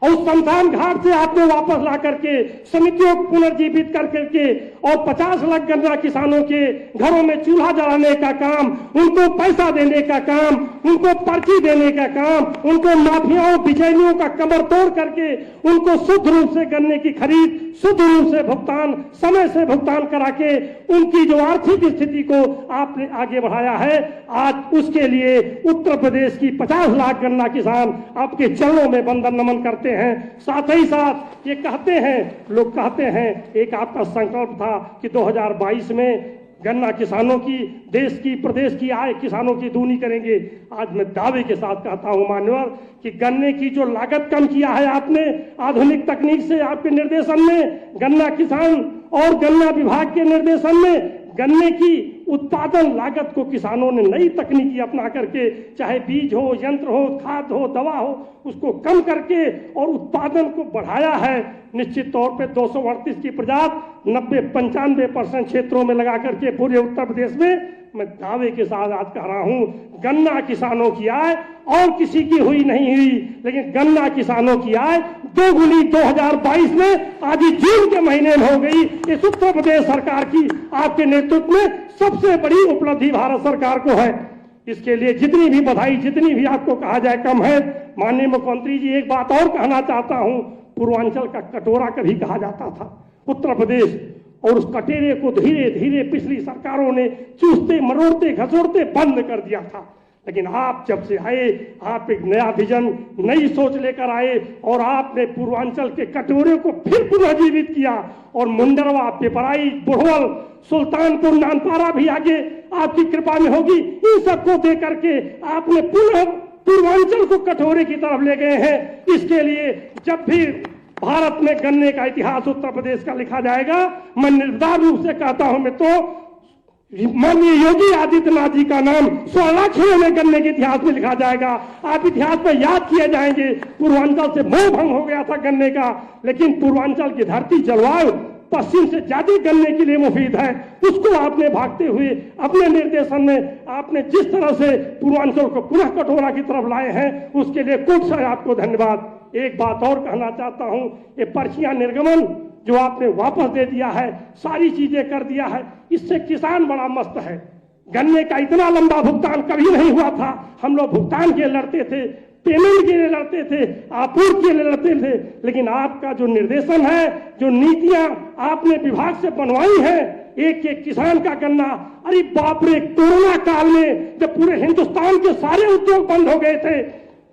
और उस शमशान घाट से आपने वापस ला करके समितियों को पुनर्जीवित कर करके और 50 लाख गन्ना किसानों के घरों में चूल्हा जलाने का काम, उनको पैसा देने का काम, उनको पर्ची देने का काम, उनको माफियाओं बिचैलियों का कमर तोड़ करके उनको शुद्ध रूप से गन्ने की खरीद, शुद्ध रूप से भुगतान, समय से भुगतान करा के उनकी जो आर्थिक स्थिति को आपने आगे बढ़ाया है, आज उसके लिए उत्तर प्रदेश की 50 लाख गन्ना किसान आपके चरणों में वंदन नमन करते हैं। साथ ही साथ ये कहते हैं, लोग कहते हैं, एक आपका संकल्प था कि 2022 में गन्ना किसानों की, देश की, प्रदेश की आय किसानों की दूनी करेंगे। आज मैं दावे के साथ कहता हूं मान्यवर कि गन्ने की जो लागत कम किया है आपने आधुनिक तकनीक से, आपके निर्देशन में, गन्ना किसान और गन्ना विभाग के निर्देशन में गन्ने की उत्पादन लागत को किसानों ने नई तकनीकी अपना करके, चाहे बीज हो, यंत्र हो, खाद हो, दवा हो, उसको कम करके और उत्पादन को बढ़ाया है। निश्चित तौर पे 238 की प्रजाति 90-95% क्षेत्रों में लगा करके पूरे उत्तर प्रदेश में मैं दावे के साथ आज कह रहा हूं, गन्ना किसानों की आय और किसी की हुई नहीं हुई, लेकिन गन्ना किसानों की आय दोगुनी 2022 में आज ही जून के महीने में हो गई। इस उत्तर प्रदेश सरकार की आपके नेतृत्व में सबसे बड़ी उपलब्धि भारत सरकार को है। इसके लिए जितनी भी बधाई, जितनी भी आपको कहा जाए कम है। माननीय मुख्यमंत्री जी, एक बात और कहना चाहता हूं, पूर्वांचल का कटोरा कभी कहा जाता था उत्तर प्रदेश, और उस कटेरे को धीरे धीरे पिछली सरकारों ने चूसते, मरोड़ते, घसोड़ते बंद कर दिया था। लेकिन आप जब से आए, आप एक नया विजन, नई सोच लेकर आए और आपने पूर्वांचल के कटोरे को फिर पुनर्जीवित किया और मुंडरवा, पिपराई, बुढ़वल, सुल्तानपुर, नानपारा भी आगे आपकी कृपा में होगी। इन सबको दे करके आपने पुनः पूर्वांचल को कटोरे की तरफ ले गए हैं। इसके लिए जब भी भारत में गन्ने का इतिहास उत्तर प्रदेश का लिखा जाएगा, मैं निर्धार रूप से कहता हूं, मैं तो माननीय योगी आदित्यनाथ जी का नाम स्वर्णाक्षरों में गन्ने के इतिहास में लिखा जाएगा। आप इतिहास में याद किए जाएंगे, पूर्वांचल से मोह भंग हो गया था गन्ने का, लेकिन पूर्वांचल की धरती, जलवायु पश्चिम से ज्यादा गन्ने के लिए मुफीद है। उसको आपने भागते हुए अपने निर्देशन में आपने जिस तरह से पूर्वांचल को पुनः कटोरा की तरफ लाए हैं, उसके लिए कुछ आपको धन्यवाद। एक बात और कहना चाहता हूं, ये पर्चियां निर्गमन जो आपने वापस दे दिया है, सारी चीजें कर दिया है, इससे किसान बड़ा मस्त है। गन्ने का इतना लंबा भुगतान कभी नहीं हुआ था। हम लोग भुगतान के लिए लड़ते थे, पेमेंट के लिए लड़ते थे, आपूर्ति के लिए लड़ते थे, लेकिन आपका जो निर्देशन है, जो नीतियां आपने विभाग से बनवाई है, एक एक किसान का गन्ना, अरे बाप रे, कोरोना काल में जब पूरे हिंदुस्तान के सारे उद्योग बंद हो गए थे,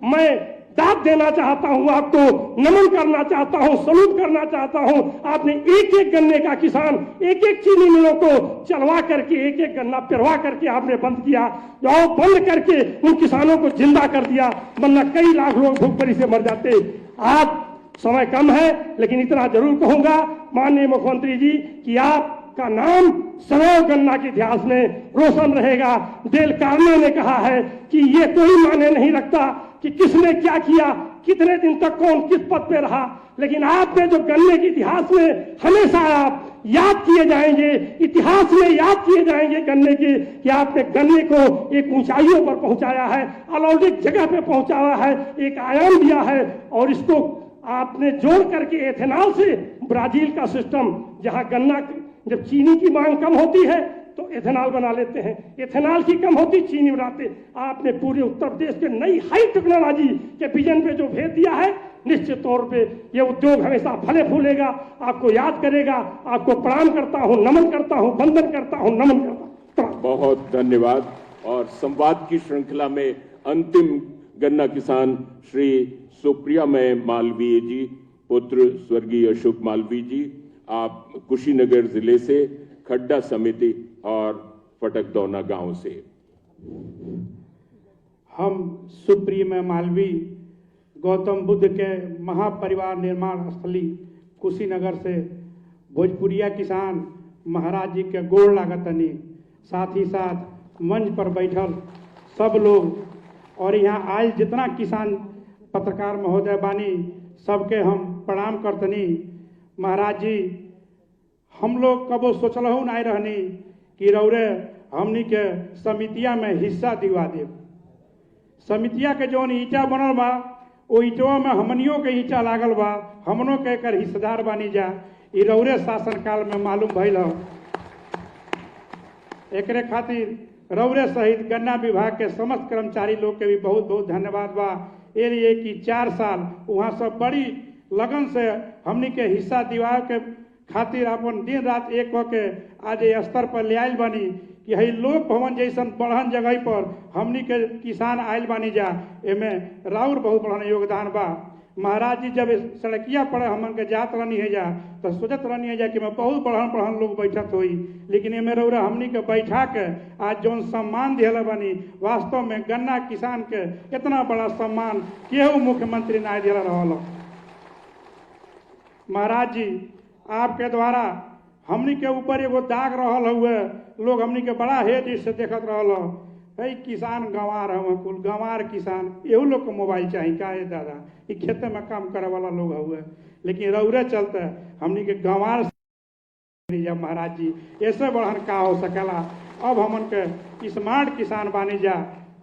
मैं दाद देना चाहता हूं, आपको नमन करना चाहता हूं, सलूट करना चाहता हूं। आपने एक एक गन्ने का किसान, एक एक चीनी मिलों को चलवा करके, एक एक गन्ना पिरवा करके आपने बंद किया, और बंद करके उन किसानों को जिंदा कर दिया, वरना कई लाख लोग भूखमरी से मर जाते। आज समय कम है, लेकिन इतना जरूर कहूंगा माननीय मुख्यमंत्री जी कि आपका नाम सदैव गन्ना के इतिहास में रोशन रहेगा। डेल कार्ने ने कहा है कि ये कोई मायने नहीं रखता कि किसने क्या किया, कितने दिन तक कौन किस पद पे रहा, लेकिन आपने जो गन्ने के इतिहास में हमेशा आप याद किए जाएंगे, इतिहास में याद किए जाएंगे गन्ने के, कि आपने गन्ने को एक ऊंचाइयों पर पहुंचाया है, अलौकिक जगह पे पहुंचाया है, एक आयाम दिया है। और इसको आपने जोड़ करके एथेनॉल से, ब्राजील का सिस्टम जहां गन्ना, जब चीनी की मांग कम होती है तो एथेनॉल बना लेते हैं, एथेनॉल की कम होती चीनी बनाते। आपने पूरे उत्तर प्रदेश के नई हाई टेक्नोलॉजी के विजन पे जो भेज दिया है, निश्चित तौर पे ये उद्योग हमेशा फले फूलेगा, आपको याद करेगा। आपको प्रणाम करता हूं, नमन करता हूं, वंदन करता हूं, नमन करता हूं। बहुत धन्यवाद। और संवाद की श्रृंखला में अंतिम गन्ना किसान श्री सुप्रियामय मालवीय जी, पुत्र स्वर्गीय अशोक मालवीय जी, आप कुशीनगर जिले से, खड्डा समिति और फटकदौना गांव से। हम सुप्रियमय मालवीय गौतम बुद्ध के महापरिवार निर्माण स्थली कुशीनगर से भोजपुरिया किसान महाराज जी के गोड़ लागतनी, साथ ही साथ मंच पर बैठल सब लोग और यहाँ आयल जितना किसान पत्रकार महोदय बानी, सबके हम प्रणाम करतनी। महाराज जी, हम लोग कबो सोचलहु नहीं रहनी कि रौरे हमनी के समितिया में हिस्सा दिवा दे। समितिया के जौन ईटा बनल बा, वो ईटवा में हमनियों के ईटा लागल बा, हमनों के एकर हिस्सेदार बानी जा। ई रौरे शासन काल में मालूम भइल ह। एकरे खातिर रौरे सहित गन्ना विभाग के समस्त कर्मचारी लोग के भी बहुत बहुत धन्यवाद बा। ये लिए कि 4 साल वहाँ सब बड़ी लगन से हमनी के हिस्सा दिवा के खातिर अपन दिन रात एक होके आज ये स्तर पर ले आयल बानी कि हई लोक भवन जैसन बढ़न जगह पर हमनी के किसान आयल बानी जा। एमे राउर बहुत बढ़न योगदान बा। महाराज जी जब सड़किया पड़े हमन के जात रहनी है जा, तो सोचत रहनी है जा कि मैं बहुत बढ़न बढ़न लोग बैठत हुई, लेकिन एमे रौरा हमनी के बैठा के आज जौन सम्मान दिहल बानी, वास्तव में गन्ना किसान के इतना बड़ा सम्मान केहू मुख्यमंत्री ना दिहल रहल। महाराज जी, आपके द्वारा हमनी के ऊपर एगो दाग रहल हुए, लोग हमनी के बड़ा हेट से देखत रहल है, किसान गंवार हम कुल गंवार किसान, एहू लोग को मोबाइल चाहिए का है दादा, ये खेते में काम करे वाला लोग हुए, लेकिन रौरे चलते हमनी के गंवार जा। महाराज जी, ऐसे बढ़न का हो सकेला। अब हमन के स्मार्ट किसान बानी जा।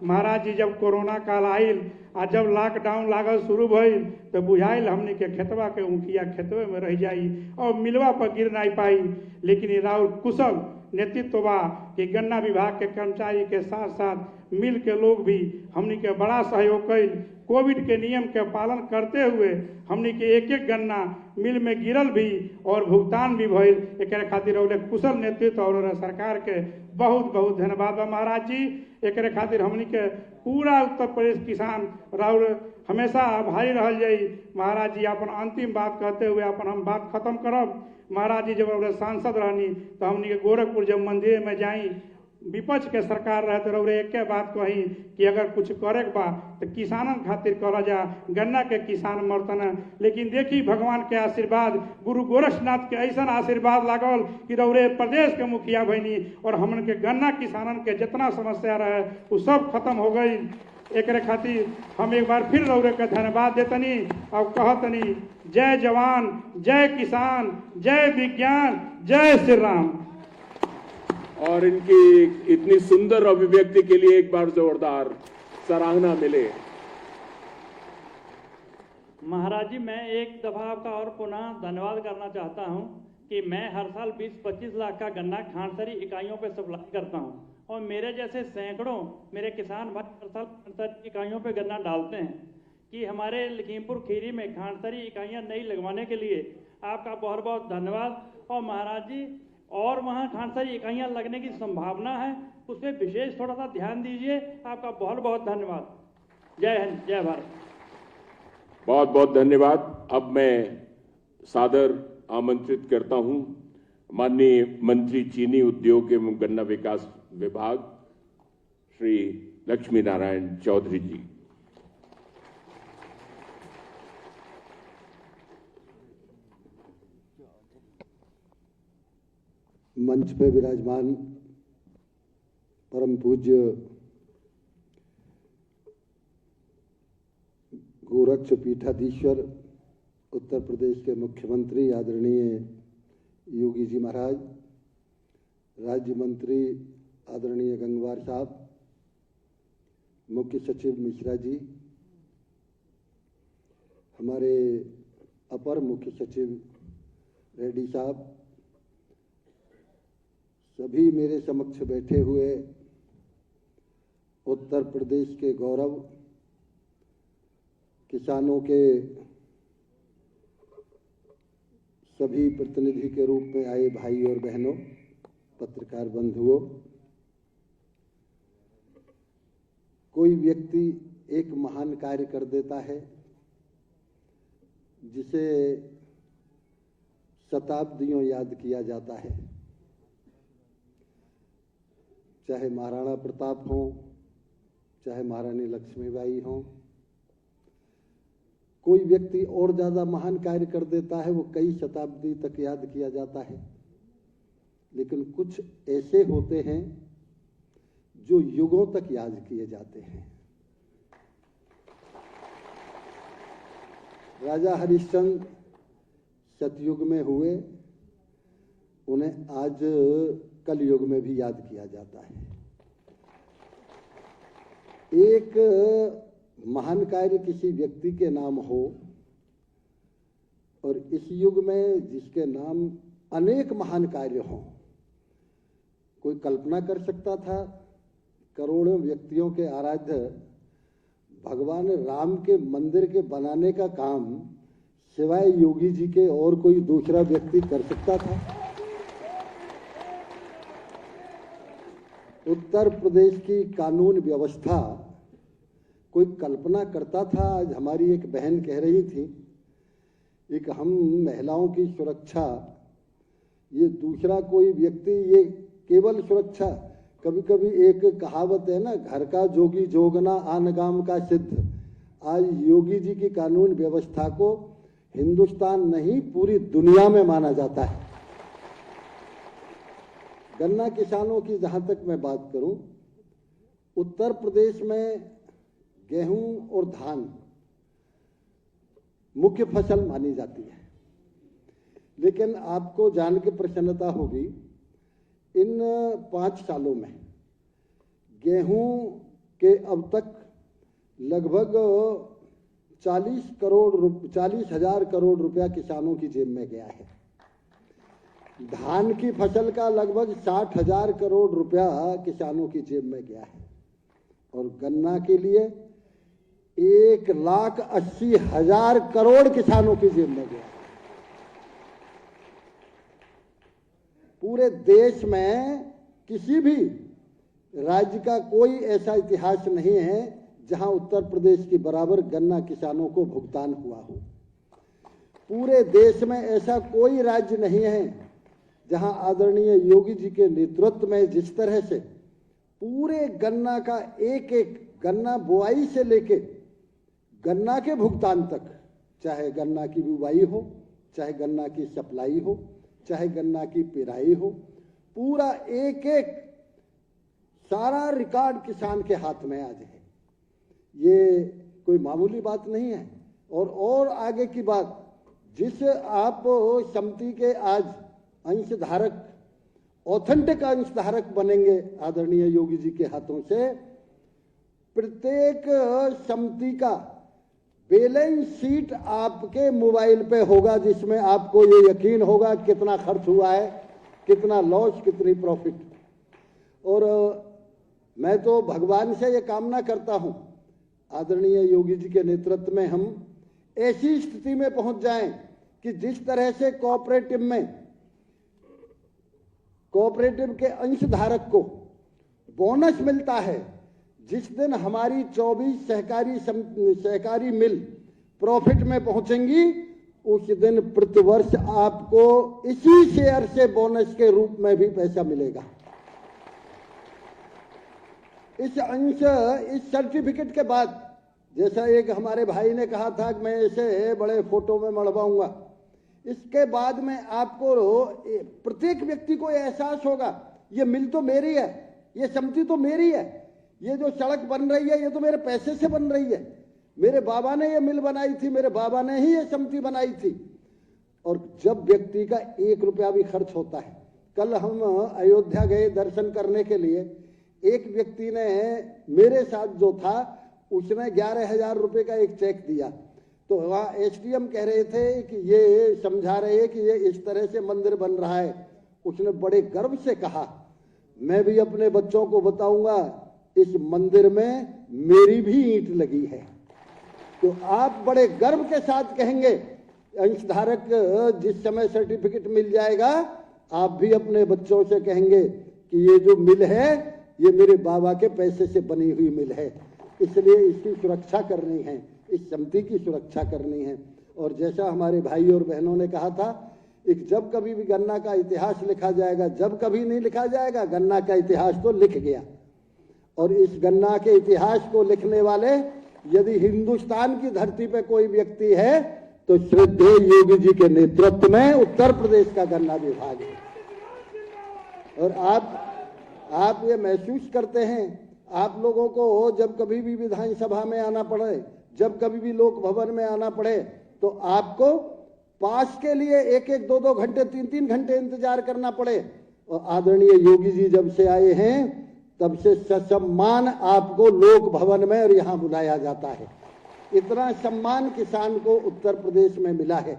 महाराज जी, जब कोरोना काल आयल आ जब लॉकडाउन लागल शुरू भइल तो बुझाइल हमनी के खेतवा के ऊँखिया खेतवे में रह जाई और मिलवा पर गिर नहीं पाई, लेकिन राउर कुशल नेतृत्व बा कि गन्ना विभाग के कर्मचारी के साथ साथ मिल के लोग भी हमनी के बड़ा सहयोग कैल। कोविड के नियम के पालन करते हुए हमनी के एक एक गन्ना मिल में गिरल भी और भुगतान भी भइल। एक खातिर रौले कुशल नेतृत्व और सरकार के बहुत बहुत धन्यवाद बा। महाराज जी, एक खातिर हमनी के पूरा उत्तर प्रदेश किसान राउर हमेशा आभारी रहल जाई। महाराज जी, अपन अंतिम बात कहते हुए अपन हम बात खत्म करब। महाराज जी, जब रौरे सांसद रहनी तो हमनी के गोरखपुर जब मंदिर में जाई, विपक्ष के सरकार रहे तो रौरे एक बात कही कि अगर कुछ करे बा तो किसानन खातिर करा जा, गन्ना के किसान मरतन। लेकिन देखी भगवान के आशीर्वाद, गुरु गोरखनाथ के ऐसा आशीर्वाद लागल कि रौरे प्रदेश के मुखिया बनी और हमन के गन्ना किसानन के जितना समस्या रहे वो सब खत्म हो गई। एक खातिर हम एक बार फिर रौरे के धन्यवाद देतनी और कहतनी, जय जवान, जय किसान, जय विज्ञान, जय श्री राम। और इनकी इतनी सुंदर अभिव्यक्ति के लिए एक बार जोरदार सराहना मिले। महाराज जी, मैं एक दफा आपका और पुनः धन्यवाद करना चाहता हूं कि मैं हर साल 20-25 लाख का गन्ना खांडसारी इकाइयों पे सप्लाई करता हूं और मेरे जैसे सैकड़ों मेरे किसान भाई हर साल खांडसारी इकाइयों पे गन्ना डालते हैं। कि हमारे लखीमपुर खीरी में खांडसारी इकाइयां नई लगवाने के लिए आपका बहुत बहुत धन्यवाद। और महाराज जी, और वहाँ खांडसारी इकाइयाँ लगने की संभावना है, उस पर विशेष थोड़ा सा ध्यान दीजिए। आपका बहुत बहुत धन्यवाद। जय हिंद, जय भारत। बहुत बहुत धन्यवाद। अब मैं सादर आमंत्रित करता हूं माननीय मंत्री चीनी उद्योग एवं गन्ना विकास विभाग श्री लक्ष्मी नारायण चौधरी जी। मंच पे विराजमान परम पूज्य गोरक्ष पीठाधीश्वर उत्तर प्रदेश के मुख्यमंत्री आदरणीय योगी जी महाराज, राज्य मंत्री आदरणीय गंगवार साहब, मुख्य सचिव मिश्रा जी, हमारे अपर मुख्य सचिव रेड्डी साहब, सभी मेरे समक्ष बैठे हुए उत्तर प्रदेश के गौरव, किसानों के सभी प्रतिनिधि के रूप में आए भाई और बहनों, पत्रकार बंधुओं, कोई व्यक्ति एक महान कार्य कर देता है जिसे शताब्दियों याद किया जाता है, चाहे महाराणा प्रताप हो, चाहे महारानी लक्ष्मीबाई हो। कोई व्यक्ति और ज्यादा महान कार्य कर देता है, वो कई शताब्दी तक याद किया जाता है। लेकिन कुछ ऐसे होते हैं जो युगों तक याद किए जाते हैं। राजा हरिश्चंद्र सतयुग में हुए, उन्हें आज कलयुग में भी याद किया जाता है। एक महान कार्य किसी व्यक्ति के नाम हो, और इस युग में जिसके नाम अनेक महान कार्य हों, कोई कल्पना कर सकता था करोड़ों व्यक्तियों के आराध्य भगवान राम के मंदिर के बनाने का काम सिवाय योगी जी के और कोई दूसरा व्यक्ति कर सकता था? उत्तर प्रदेश की कानून व्यवस्था कोई कल्पना करता था? आज हमारी एक बहन कह रही थी, एक हम महिलाओं की सुरक्षा, ये दूसरा कोई व्यक्ति, ये केवल सुरक्षा। कभी कभी एक कहावत है ना, घर का जोगी जोगना आन गाम का सिद्ध। आज योगी जी की कानून व्यवस्था को हिंदुस्तान नहीं पूरी दुनिया में माना जाता है। गन्ना किसानों की जहां तक मैं बात करूं, उत्तर प्रदेश में गेहूं और धान मुख्य फसल मानी जाती है। लेकिन आपको जान के प्रसन्नता होगी, इन 5 सालों में गेहूं के अब तक लगभग 40,000 करोड़ रुपया किसानों की जेब में गया है। धान की फसल का लगभग 60,000 करोड़ रुपया किसानों की जेब में गया है, और गन्ना के लिए 1,80,000 करोड़ किसानों की जेब में गया है। पूरे देश में किसी भी राज्य का कोई ऐसा इतिहास नहीं है जहां उत्तर प्रदेश के बराबर गन्ना किसानों को भुगतान हुआ हो। पूरे देश में ऐसा कोई राज्य नहीं है जहां आदरणीय योगी जी के नेतृत्व में जिस तरह से पूरे गन्ना का एक एक गन्ना बुआई से लेके गन्ना के भुगतान तक, चाहे गन्ना की बुआई हो, चाहे गन्ना की सप्लाई हो, चाहे गन्ना की पेराई हो, पूरा एक एक सारा रिकॉर्ड किसान के हाथ में आज है। ये कोई मामूली बात नहीं है। और आगे की बात, जिस आप समिति के आज अंशधारक, ऑथेंटिक अंशधारक बनेंगे आदरणीय योगी जी के हाथों से, प्रत्येक समिति का बैलेंस शीट आपके मोबाइल पे होगा, जिसमें आपको ये यकीन होगा कितना खर्च हुआ है, कितना लॉस, कितनी प्रॉफिट। और मैं तो भगवान से ये कामना करता हूं आदरणीय योगी जी के नेतृत्व में हम ऐसी स्थिति में पहुंच जाएं कि जिस तरह से कोऑपरेटिव के अंशधारक को बोनस मिलता है, जिस दिन हमारी 24 सहकारी मिल प्रॉफिट में पहुंचेंगी, उस दिन प्रतिवर्ष आपको इसी शेयर से बोनस के रूप में भी पैसा मिलेगा। इस अंश, इस सर्टिफिकेट के बाद, जैसा एक हमारे भाई ने कहा था कि मैं इसे बड़े फोटो में मढ़वाऊंगा, इसके बाद में आपको प्रत्येक व्यक्ति को यह एहसास होगा ये मिल तो मेरी है, ये समिति तो मेरी है, ये जो सड़क बन रही है ये तो मेरे पैसे से बन रही है, मेरे बाबा ने ये मिल बनाई थी, मेरे बाबा ने ही ये समिति बनाई थी। और जब व्यक्ति का 1 रुपया भी खर्च होता है, कल हम अयोध्या गए दर्शन करने के लिए, एक व्यक्ति ने मेरे साथ जो था उसने 11,000 रुपए का एक चेक दिया, तो वहाँ एसडीएम कह रहे थे कि ये समझा रहे हैं कि ये इस तरह से मंदिर बन रहा है। उसने बड़े गर्व से कहा, मैं भी अपने बच्चों को बताऊंगा इस मंदिर में मेरी भी ईंट लगी है। तो आप बड़े गर्व के साथ कहेंगे, अंशधारक जिस समय सर्टिफिकेट मिल जाएगा, आप भी अपने बच्चों से कहेंगे कि ये जो मिल है ये मेरे बाबा के पैसे से बनी हुई मिल है, इसलिए इसकी सुरक्षा करनी है, इस समिति की सुरक्षा करनी है। और जैसा हमारे भाई और बहनों ने कहा था, एक जब कभी भी गन्ना का इतिहास लिखा जाएगा, जब कभी नहीं लिखा जाएगा, गन्ना का इतिहास तो लिख गया। और इस गन्ना के इतिहास को लिखने वाले यदि हिंदुस्तान की धरती पे कोई व्यक्ति है तो श्रद्धेय योगी जी के नेतृत्व में उत्तर प्रदेश का गन्ना विभाग है। और आप ये महसूस करते हैं, आप लोगों को जब कभी भी विधानसभा में आना पड़े, जब कभी भी लोक भवन में आना पड़े, तो आपको पास के लिए 1-1, 2-2 घंटे, 3-3 घंटे इंतजार करना पड़े। और आदरणीय योगी जी जब से आए हैं तब से ससम्मान आपको लोक भवन में और यहाँ बुलाया जाता है। इतना सम्मान किसान को उत्तर प्रदेश में मिला है।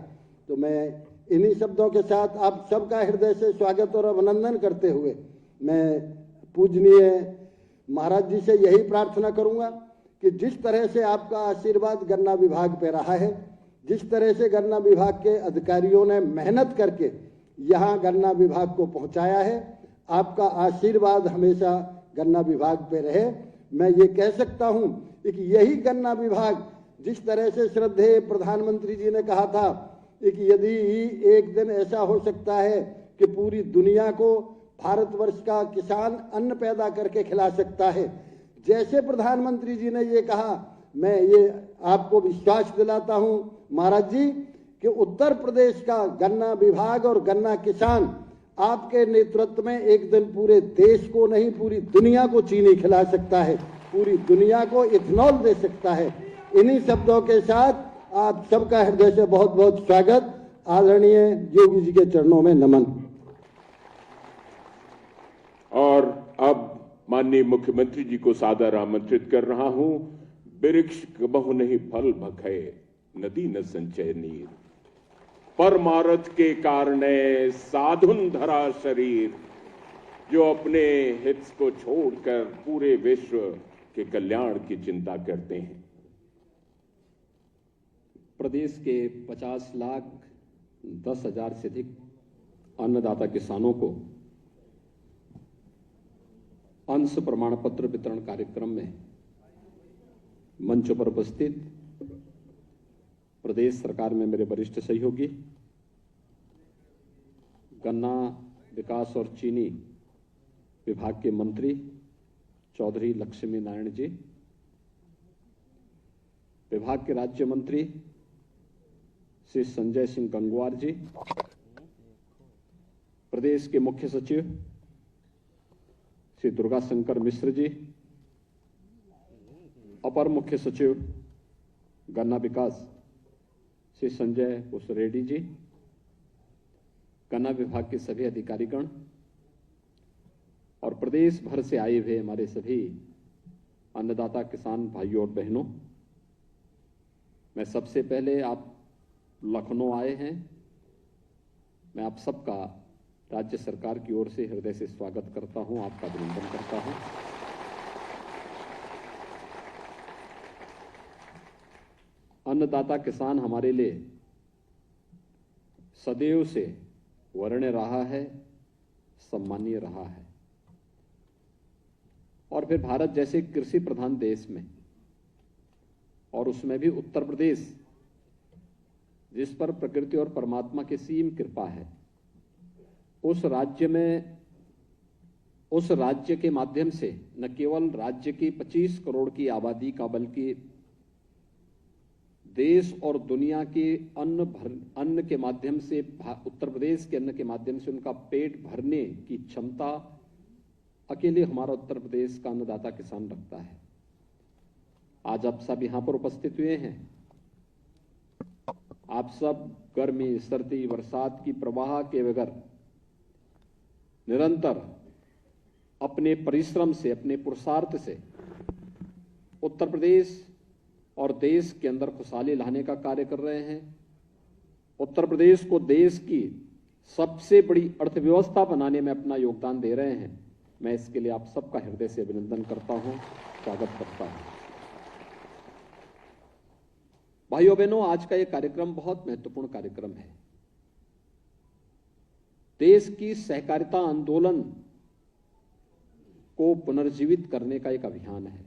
तो मैं इन्हीं शब्दों के साथ आप सबका हृदय से स्वागत और अभिनंदन करते हुए मैं पूजनीय महाराज जी से यही प्रार्थना करूंगा कि जिस तरह से आपका आशीर्वाद गन्ना विभाग पे रहा है, जिस तरह से गन्ना विभाग के अधिकारियों ने मेहनत करके यहाँ गन्ना विभाग को पहुंचाया है, आपका आशीर्वाद हमेशा गन्ना विभाग पे रहे। मैं ये कह सकता हूं कि यही गन्ना विभाग, जिस तरह से श्रद्धेय प्रधानमंत्री जी ने कहा था कि यदि एक दिन ऐसा हो सकता है कि पूरी दुनिया को भारतवर्ष का किसान अन्न पैदा करके खिला सकता है, जैसे प्रधानमंत्री जी ने ये कहा, मैं ये आपको विश्वास दिलाता हूं महाराज जी कि उत्तर प्रदेश का गन्ना विभाग और गन्ना किसान आपके नेतृत्व में एक दिन पूरे देश को नहीं, पूरी दुनिया को चीनी खिला सकता है, पूरी दुनिया को इथेनॉल दे सकता है। इन्हीं शब्दों के साथ आप सबका हृदय से बहुत बहुत स्वागत। आदरणीय योगी जी के चरणों में नमन। और अब माननीय मुख्यमंत्री जी को सादर आमंत्रित कर रहा हूं। वृक्ष कबहु नहीं फल भखे, नदी न संचय नीर, परमारथ के कारणे साधुन धरा शरीर, जो अपने हित को छोड़कर पूरे विश्व के कल्याण की चिंता करते हैं। प्रदेश के 50,10,000 से अधिक अन्नदाता किसानों को अंश प्रमाण पत्र वितरण कार्यक्रम में मंच पर उपस्थित प्रदेश सरकार में मेरे वरिष्ठ सहयोगी, गन्ना विकास और चीनी विभाग के मंत्री चौधरी लक्ष्मी नारायण जी, विभाग के राज्य मंत्री श्री संजय सिंह गंगवार जी, प्रदेश के मुख्य सचिव श्री दुर्गा शंकर मिश्र जी, अपर मुख्य सचिव गन्ना विकास श्री संजय रेड्डी जी, गन्ना विभाग के सभी अधिकारीगण और प्रदेश भर से आए हुए हमारे सभी अन्नदाता किसान भाइयों और बहनों, मैं सबसे पहले आप लखनऊ आए हैं, मैं आप सबका राज्य सरकार की ओर से हृदय से स्वागत करता हूं, आपका अभिनंदन करता हूं। अन्नदाता किसान हमारे लिए सदैव से वर्ण रहा है, सम्मानीय रहा है। और फिर भारत जैसे कृषि प्रधान देश में और उसमें भी उत्तर प्रदेश जिस पर प्रकृति और परमात्मा की सीम कृपा है, उस राज्य के माध्यम से न केवल राज्य की 25 करोड़ की आबादी का, बल्कि देश और दुनिया के अन्न के माध्यम से, उत्तर प्रदेश के अन्न के माध्यम से उनका पेट भरने की क्षमता अकेले हमारा उत्तर प्रदेश का अन्नदाता किसान रखता है। आज आप सब यहां पर उपस्थित हुए हैं। आप सब गर्मी, सर्दी, बरसात की प्रवाह के बगैर निरंतर अपने परिश्रम से, अपने पुरुषार्थ से उत्तर प्रदेश और देश के अंदर खुशहाली लाने का कार्य कर रहे हैं। उत्तर प्रदेश को देश की सबसे बड़ी अर्थव्यवस्था बनाने में अपना योगदान दे रहे हैं। मैं इसके लिए आप सबका हृदय से अभिनंदन करता हूं, स्वागत करता हूं। भाइयों बहनों, आज का यह कार्यक्रम बहुत महत्वपूर्ण कार्यक्रम है। देश की सहकारिता आंदोलन को पुनर्जीवित करने का एक अभियान है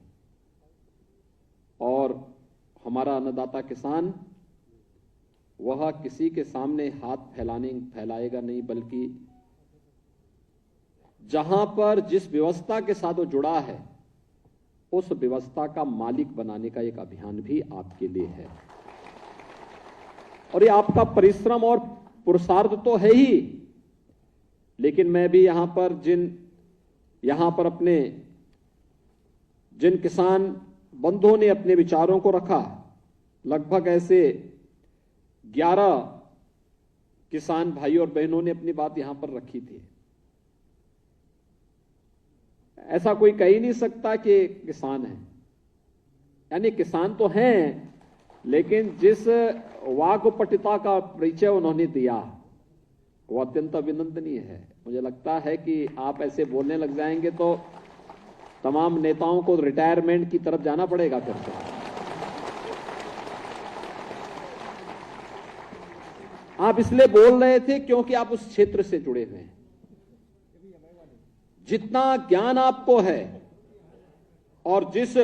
और हमारा अन्नदाता किसान वह किसी के सामने हाथ फैलाएगा नहीं, बल्कि जहां पर जिस व्यवस्था के साथ वो जुड़ा है उस व्यवस्था का मालिक बनाने का एक अभियान भी आपके लिए है। और ये आपका परिश्रम और पुरुषार्थ तो है ही, लेकिन मैं भी यहां पर अपने जिन किसान बंधुओं ने अपने विचारों को रखा, लगभग ऐसे 11 किसान भाई और बहनों ने अपनी बात यहां पर रखी थी। ऐसा कोई कह ही नहीं सकता कि किसान है, यानी किसान तो हैं, लेकिन जिस वाक्पटुता का परिचय उन्होंने दिया वो अत्यंत अभिनंदनीय है। मुझे लगता है कि आप ऐसे बोलने लग जाएंगे तो तमाम नेताओं को रिटायरमेंट की तरफ जाना पड़ेगा फिर से। आप इसलिए बोल रहे थे क्योंकि आप उस क्षेत्र से जुड़े हुए हैं। जितना ज्ञान आपको है और जिस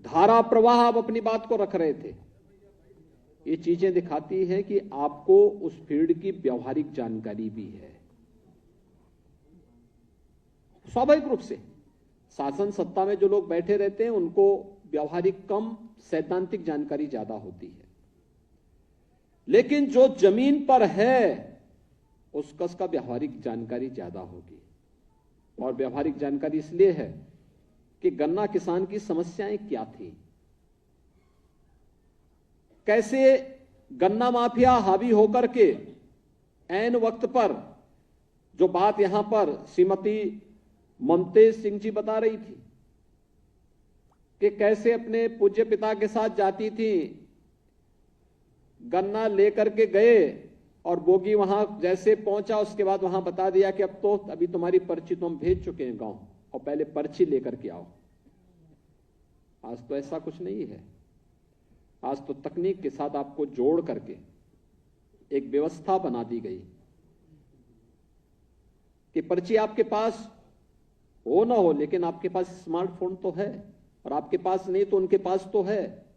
धारा प्रवाह आप अपनी बात को रख रहे थे, ये चीजें दिखाती है कि आपको उस फील्ड की व्यवहारिक जानकारी भी है। स्वाभाविक रूप से शासन सत्ता में जो लोग बैठे रहते हैं उनको व्यवहारिक कम, सैद्धांतिक जानकारी ज्यादा होती है, लेकिन जो जमीन पर है उसका व्यवहारिक जानकारी ज्यादा होगी। और व्यवहारिक जानकारी इसलिए है कि गन्ना किसान की समस्याएं क्या थी, कैसे गन्ना माफिया हावी होकर के ऐन वक्त पर, जो बात यहां पर श्रीमती ममतेज सिंह जी बता रही थी कि कैसे अपने पूज्य पिता के साथ जाती थी, गन्ना लेकर के गए और बोगी वहां जैसे पहुंचा उसके बाद वहां बता दिया कि अब तो अभी तुम्हारी पर्ची तो हम भेज चुके हैं गांव, और पहले पर्ची लेकर के आओ। आज तो ऐसा कुछ नहीं है। आज तो तकनीक के साथ आपको जोड़ करके एक व्यवस्था बना दी गई कि पर्ची आपके पास हो ना हो, लेकिन आपके पास स्मार्टफोन तो है, और आपके पास नहीं तो उनके पास तो है।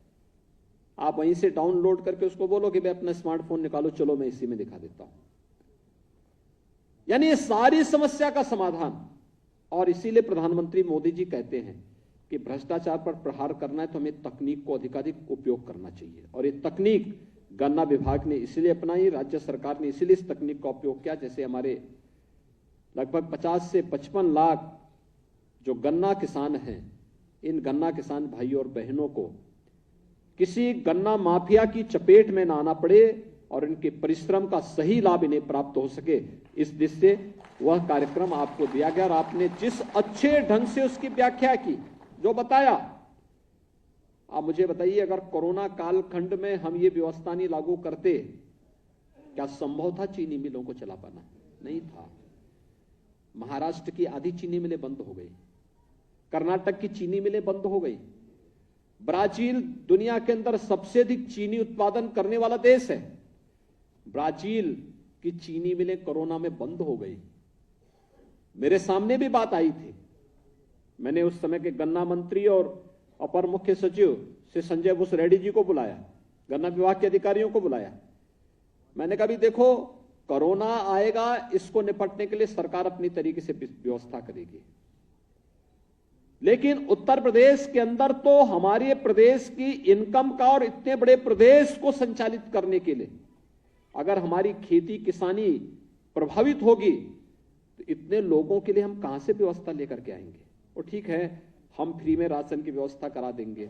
आप वहीं से डाउनलोड करके उसको बोलो कि भाई अपना स्मार्टफोन निकालो, चलो मैं इसी में दिखा देता हूं। यानी ये सारी समस्या का समाधान। और इसीलिए प्रधानमंत्री मोदी जी कहते हैं कि भ्रष्टाचार पर प्रहार करना है तो हमें तकनीक को अधिकाधिक उपयोग करना चाहिए। और ये तकनीक गन्ना विभाग ने इसलिए अपनाई, राज्य सरकार ने इसलिए इस तकनीक का उपयोग किया। जैसे हमारे लगभग 50 से 55 लाख जो गन्ना किसान हैं, इन गन्ना किसान भाई और बहनों को किसी गन्ना माफिया की चपेट में ना आना पड़े और इनके परिश्रम का सही लाभ इन्हें प्राप्त हो सके, इस दिशा से वह कार्यक्रम आपको दिया गया। और आपने जिस अच्छे ढंग से उसकी व्याख्या की, जो बताया, आप मुझे बताइए, अगर कोरोना कालखंड में हम ये व्यवस्था नहीं लागू करते, क्या संभव था चीनी मिलों को चला पाना? नहीं था। महाराष्ट्र की आधी चीनी मिलें बंद हो गई, कर्नाटक की चीनी मिलें बंद हो गई। ब्राजील दुनिया के अंदर सबसे अधिक चीनी उत्पादन करने वाला देश है। ब्राजील की चीनी मिलें कोरोना में बंद हो गई। मेरे सामने भी बात आई थी। मैंने उस समय के गन्ना मंत्री और अपर मुख्य सचिव से संजय भूस रेड्डी जी को बुलाया गन्ना विभाग के अधिकारियों को बुलाया। मैंने कहा भी देखो, कोरोना आएगा, इसको निपटने के लिए सरकार अपनी तरीके से व्यवस्था करेगी, लेकिन उत्तर प्रदेश के अंदर तो हमारे प्रदेश की इनकम का और इतने बड़े प्रदेश को संचालित करने के लिए अगर हमारी खेती किसानी प्रभावित होगी तो इतने लोगों के लिए हम कहां से व्यवस्था लेकर के आएंगे। और ठीक है, हम फ्री में राशन की व्यवस्था करा देंगे,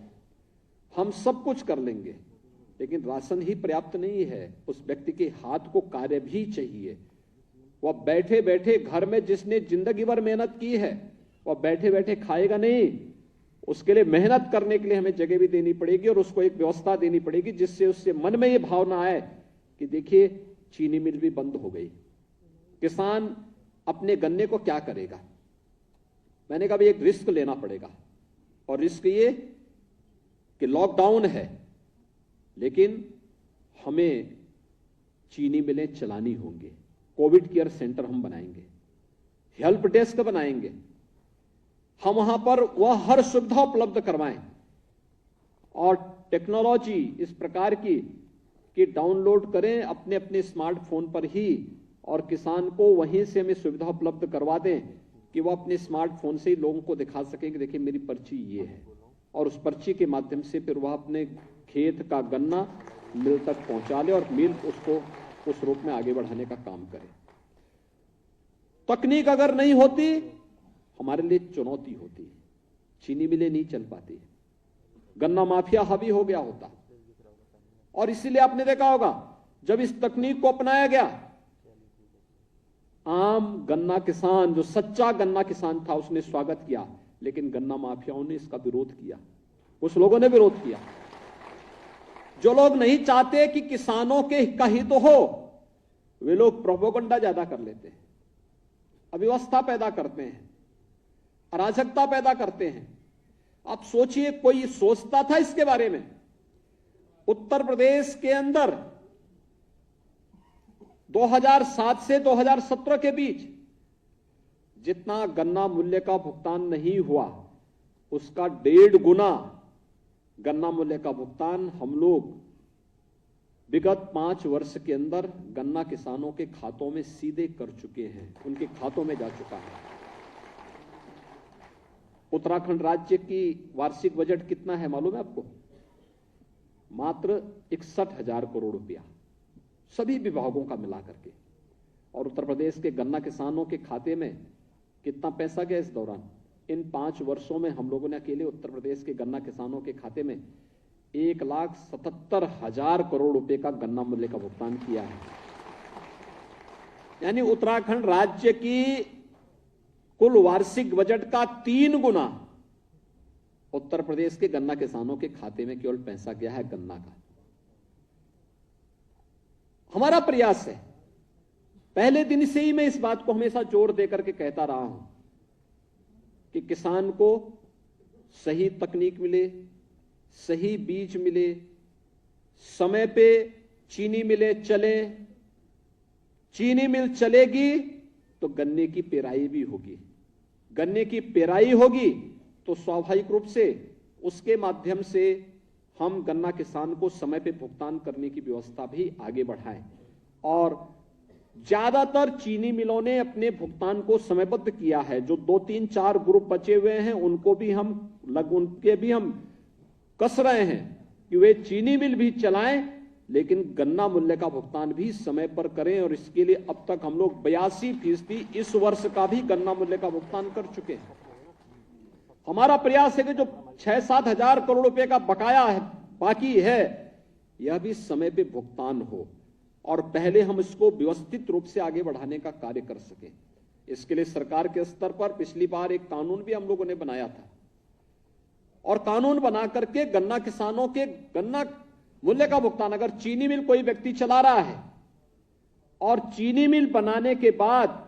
हम सब कुछ कर लेंगे, लेकिन राशन ही पर्याप्त नहीं है। उस व्यक्ति के हाथ को कार्य भी चाहिए। वह बैठे बैठे घर में जिसने जिंदगी भर मेहनत की है वह बैठे बैठे खाएगा नहीं। उसके लिए मेहनत करने के लिए हमें जगह भी देनी पड़ेगी और उसको एक व्यवस्था देनी पड़ेगी जिससे उससे मन में ये भावना आए कि देखिए चीनी मिल भी बंद हो गई, किसान अपने गन्ने को क्या करेगा। मैंने कहा भी एक रिस्क लेना पड़ेगा, और रिस्क ये कि लॉकडाउन है, लेकिन हमें चीनी मिलें चलानी होंगी। कोविड केयर सेंटर हम बनाएंगे, हेल्प डेस्क बनाएंगे, हम वहां पर वह हर सुविधा उपलब्ध करवाएं, और टेक्नोलॉजी इस प्रकार की कि डाउनलोड करें अपने अपने स्मार्टफोन पर ही, और किसान को वहीं से हमें सुविधा उपलब्ध करवा दें कि वह अपने स्मार्टफोन से ही लोगों को दिखा सकें कि देखिए मेरी पर्ची ये है, और उस पर्ची के माध्यम से फिर वह अपने खेत का गन्ना मिल तक पहुंचा ले और मिल उसको उस रूप में आगे बढ़ाने का काम करे। तकनीक अगर नहीं होती हमारे लिए चुनौती होती, चीनी मिलें नहीं चल पाती, गन्ना माफिया हावी हो गया होता। और इसीलिए आपने देखा होगा जब इस तकनीक को अपनाया गया, आम गन्ना किसान जो सच्चा गन्ना किसान था उसने स्वागत किया, लेकिन गन्ना माफियाओं ने इसका विरोध किया, कुछ लोगों ने विरोध किया। जो लोग नहीं चाहते कि किसानों के का हित हो, वे लोग प्रोपेगेंडा ज्यादा कर लेते हैं, अव्यवस्था पैदा करते हैं, अराजकता पैदा करते हैं। आप सोचिए, कोई सोचता था इसके बारे में? उत्तर प्रदेश के अंदर 2007 से 2017 के बीच जितना गन्ना मूल्य का भुगतान नहीं हुआ, उसका 1.5 गुना गन्ना मूल्य का भुगतान हम लोग विगत 5 वर्ष के अंदर गन्ना किसानों के खातों में सीधे कर चुके हैं, उनके खातों में जा चुका है। उत्तराखंड राज्य की वार्षिक बजट कितना है मालूम है आपको? मात्र 61,000 करोड़ रुपया, सभी विभागों का मिला करके। और उत्तर प्रदेश के गन्ना किसानों के खाते में कितना पैसा गया इस दौरान? इन 5 वर्षों में हम लोगों ने अकेले उत्तर प्रदेश के गन्ना किसानों के खाते में 1,77,000 करोड़ रुपए का गन्ना मूल्य का भुगतान किया है। यानी उत्तराखंड राज्य की कुल वार्षिक बजट का 3 गुना उत्तर प्रदेश के गन्ना किसानों के खाते में केवल पैसा गया है गन्ना का। हमारा प्रयास है, पहले दिन से ही मैं इस बात को हमेशा जोर देकर के कहता रहा हूं कि किसान को सही तकनीक मिले, सही बीज मिले, समय पे चीनी मिलें चले। चीनी मिल चलेगी तो गन्ने की पेराई भी होगी, गन्ने की पेराई होगी तो स्वाभाविक रूप से उसके माध्यम से हम गन्ना किसान को समय पे भुगतान करने की व्यवस्था भी आगे बढ़ाएं। और ज्यादातर चीनी मिलों ने अपने भुगतान को समयबद्ध किया है। जो 2-3-4 ग्रुप बचे हुए हैं उनके भी हम कस रहे हैं कि वे चीनी मिल भी चलाएं, लेकिन गन्ना मूल्य का भुगतान भी समय पर करें। और इसके लिए अब तक हम लोग 82% इस वर्ष का भी गन्ना मूल्य का भुगतान कर चुके हैं। हमारा प्रयास है कि जो 6-7 हजार करोड़ रुपए का बकाया है, बाकी है, यह भी समय पे भुगतान हो और पहले हम इसको व्यवस्थित रूप से आगे बढ़ाने का कार्य कर सकें। इसके लिए सरकार के स्तर पर पिछली बार एक कानून भी हम लोगों ने बनाया था, और कानून बना करके गन्ना किसानों के गन्ना मूल्य का भुगतान, अगर चीनी मिल कोई व्यक्ति चला रहा है और चीनी मिल बनाने के बाद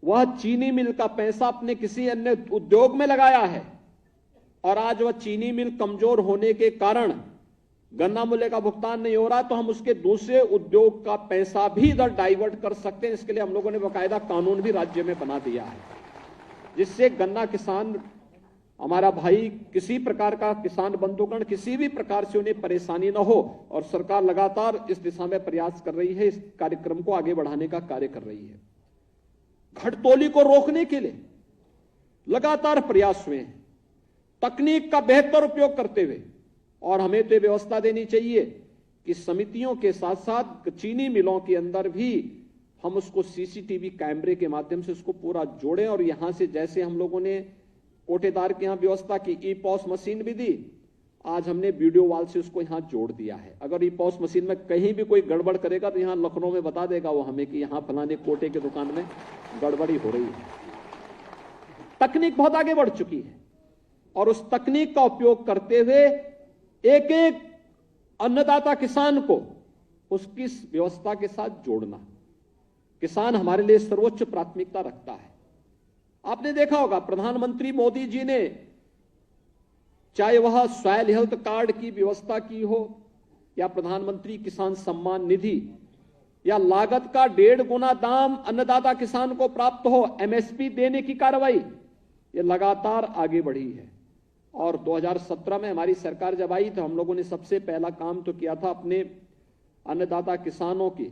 वह चीनी मिल का पैसा अपने किसी अन्य उद्योग में लगाया है और आज वह चीनी मिल कमजोर होने के कारण गन्ना मूल्य का भुगतान नहीं हो रहा, तो हम उसके दूसरे उद्योग का पैसा भी इधर डाइवर्ट कर सकते हैं। इसके लिए हम लोगों ने बाकायदा कानून भी राज्य में बना दिया है, जिससे गन्ना किसान हमारा भाई किसी प्रकार का किसान बंधुगण किसी भी प्रकार से उन्हें परेशानी न हो, और सरकार लगातार इस दिशा में प्रयास कर रही है, इस कार्यक्रम को आगे बढ़ाने का कार्य कर रही है। घटतोली को रोकने के लिए लगातार प्रयास हुए हैं, तकनीक का बेहतर उपयोग करते हुए, और हमें तो व्यवस्था देनी चाहिए कि समितियों के साथ साथ चीनी मिलों के अंदर भी हम उसको सीसीटीवी कैमरे के माध्यम से उसको पूरा जोड़ें, और यहां से जैसे हम लोगों ने कोटेदार के यहां व्यवस्था की, ई पॉस मशीन भी दी, आज हमने वीडियो वॉल से उसको यहां जोड़ दिया है। अगर ई पॉस मशीन में कहीं भी कोई गड़बड़ करेगा तो यहां लखनऊ में बता देगा वो हमें कि यहां फलाने कोटे की दुकान में गड़बड़ी हो रही है। तकनीक बहुत आगे बढ़ चुकी है, और उस तकनीक का उपयोग करते हुए एक एक अन्नदाता किसान को उसकी व्यवस्था के साथ जोड़ना, किसान हमारे लिए सर्वोच्च प्राथमिकता रखता है। आपने देखा होगा प्रधानमंत्री मोदी जी ने चाहे वह सॉयल हेल्थ कार्ड की व्यवस्था की हो, या प्रधानमंत्री किसान सम्मान निधि, या लागत का 1.5 गुना दाम अन्नदाता किसान को प्राप्त हो, एमएसपी देने की कार्रवाई, ये लगातार आगे बढ़ी है। और 2017 में हमारी सरकार जब आई तो हम लोगों ने सबसे पहला काम तो किया था, अपने अन्नदाता किसानों की,